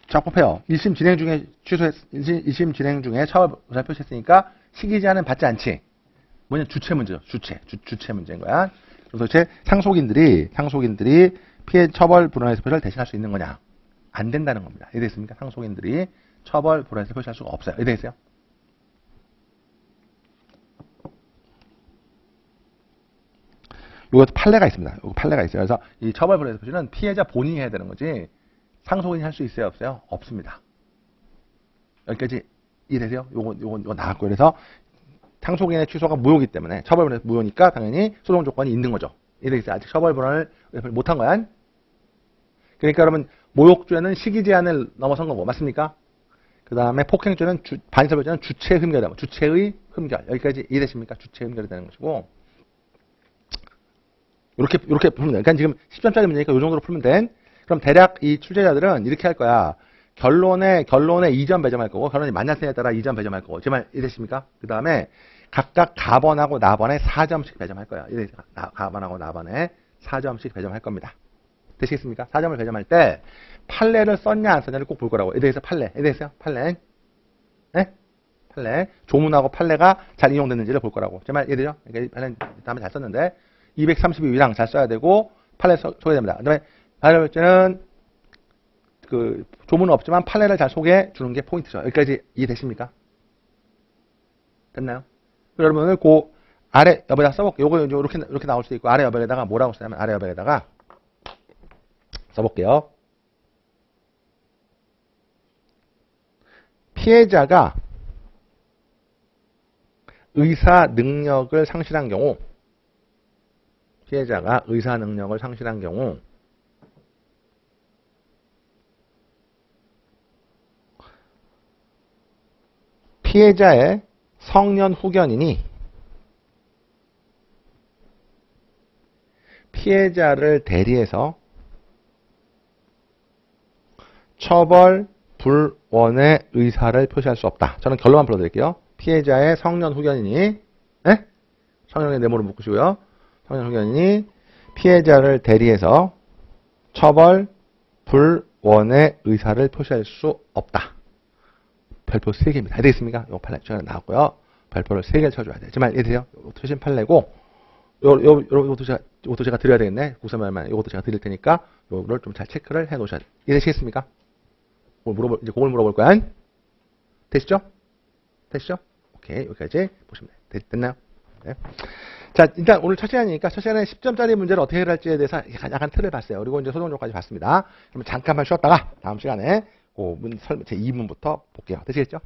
적법해요. 1심 진행 중에 1심 진행 중에 처벌 불원을 표시했으니까 시기 제한은 받지 않지. 뭐냐 주체 문제죠. 주체 문제인 거야. 그래서 도대체 상속인들이 피해 처벌 불원에서 표시를 대신할 수 있는 거냐? 안 된다는 겁니다. 이해됐습니까? 상속인들이 처벌 불원에서 표시할 수가 없어요. 이해됐어요? 이것도 판례가 있습니다. 판례가 있어요. 그래서 이 처벌 불원에서 표시는 피해자 본인이 해야 되는 거지 상속인이 할 수 있어요? 없어요? 없습니다. 여기까지 이해되세요? 요거 나왔고 그래서 상속인의 취소가 무효이기 때문에 처벌 불원에서 무효니까 당연히 소송 조건이 있는 거죠. 이해되겠어요? 아직 처벌 불원을 못한 거야. 그러니까 여러분 모욕죄는 시기 제한을 넘어선 거고 맞습니까? 그 다음에 폭행죄는 반의사 불벌죄는 주체의 흠결이다. 주체의 흠결. 여기까지 이해되십니까? 주체의 흠결이 되는 것이고 이렇게 풀면 돼. 그러니까 지금 10점짜리 문제니까 이 정도로 풀면 돼. 그럼 대략 이 출제자들은 이렇게 할 거야. 결론에 2점 배점할 거고 결론이 만났느냐에 따라 2점 배점할 거고. 제 말 이해되십니까? 그 다음에 각각 가번하고 나번에 4점씩 배점할 거야. 가번하고 나번에 4점씩 배점할 겁니다. 되시겠습니까? 4점을 배점할 때 판례를 썼냐 안 썼냐를 꼭 볼 거라고. 이래서 판례. 이래서요? 판례. 네? 판례. 조문하고 판례가 잘 인용됐는지를 볼 거라고. 제 말 이해되죠? 그러니까 판례 다음에 잘 썼는데 232랑 잘 써야 되고 판례 소개해야 됩니다. 그 다음에 발열죄는 그 조문은 없지만 판례를 잘 소개해 주는 게 포인트죠. 여기까지 이해되십니까? 됐나요? 여러분을 그 아래 여백에다 써볼게요. 요거 이렇게 나올 수도 있고 아래 여백에다가 뭐라고 쓰냐면 아래 여백에다가 써볼게요. 피해자가 의사 능력을 상실한 경우 피해자의 성년 후견인이 피해자를 대리해서 처벌 불원의 의사를 표시할 수 없다. 저는 결론만 불러드릴게요. 피해자의 성년 후견인이 성년의 내모를 묶으시고요. 성년 후견인이 피해자를 대리해서 처벌 불원의 의사를 표시할 수 없다. 별표 3개입니다. 알겠습니까? 이거 판례 시간에 나왔고요. 별표를 3개를 쳐줘야 돼요. 제 말 이해되세요? 최신 판례고 요것도 제가 드려야 되겠네. 국사말만 요것도 제가 드릴 테니까 요거를 좀 잘 체크를 해 놓으셔야 돼요. 이해되시겠습니까? 이제 그걸 물어볼 거야. 되시죠? 오케이. 여기까지 보시면 돼요. 됐나요? 네. 자, 일단 오늘 첫 시간이니까 첫 시간에 10점짜리 문제를 어떻게 해결할지에 대해서 약간 틀을 봤어요. 그리고 이제 소송조까지 봤습니다. 그럼 잠깐만 쉬었다가 다음 시간에 제 2문부터 볼게요. 되시겠죠?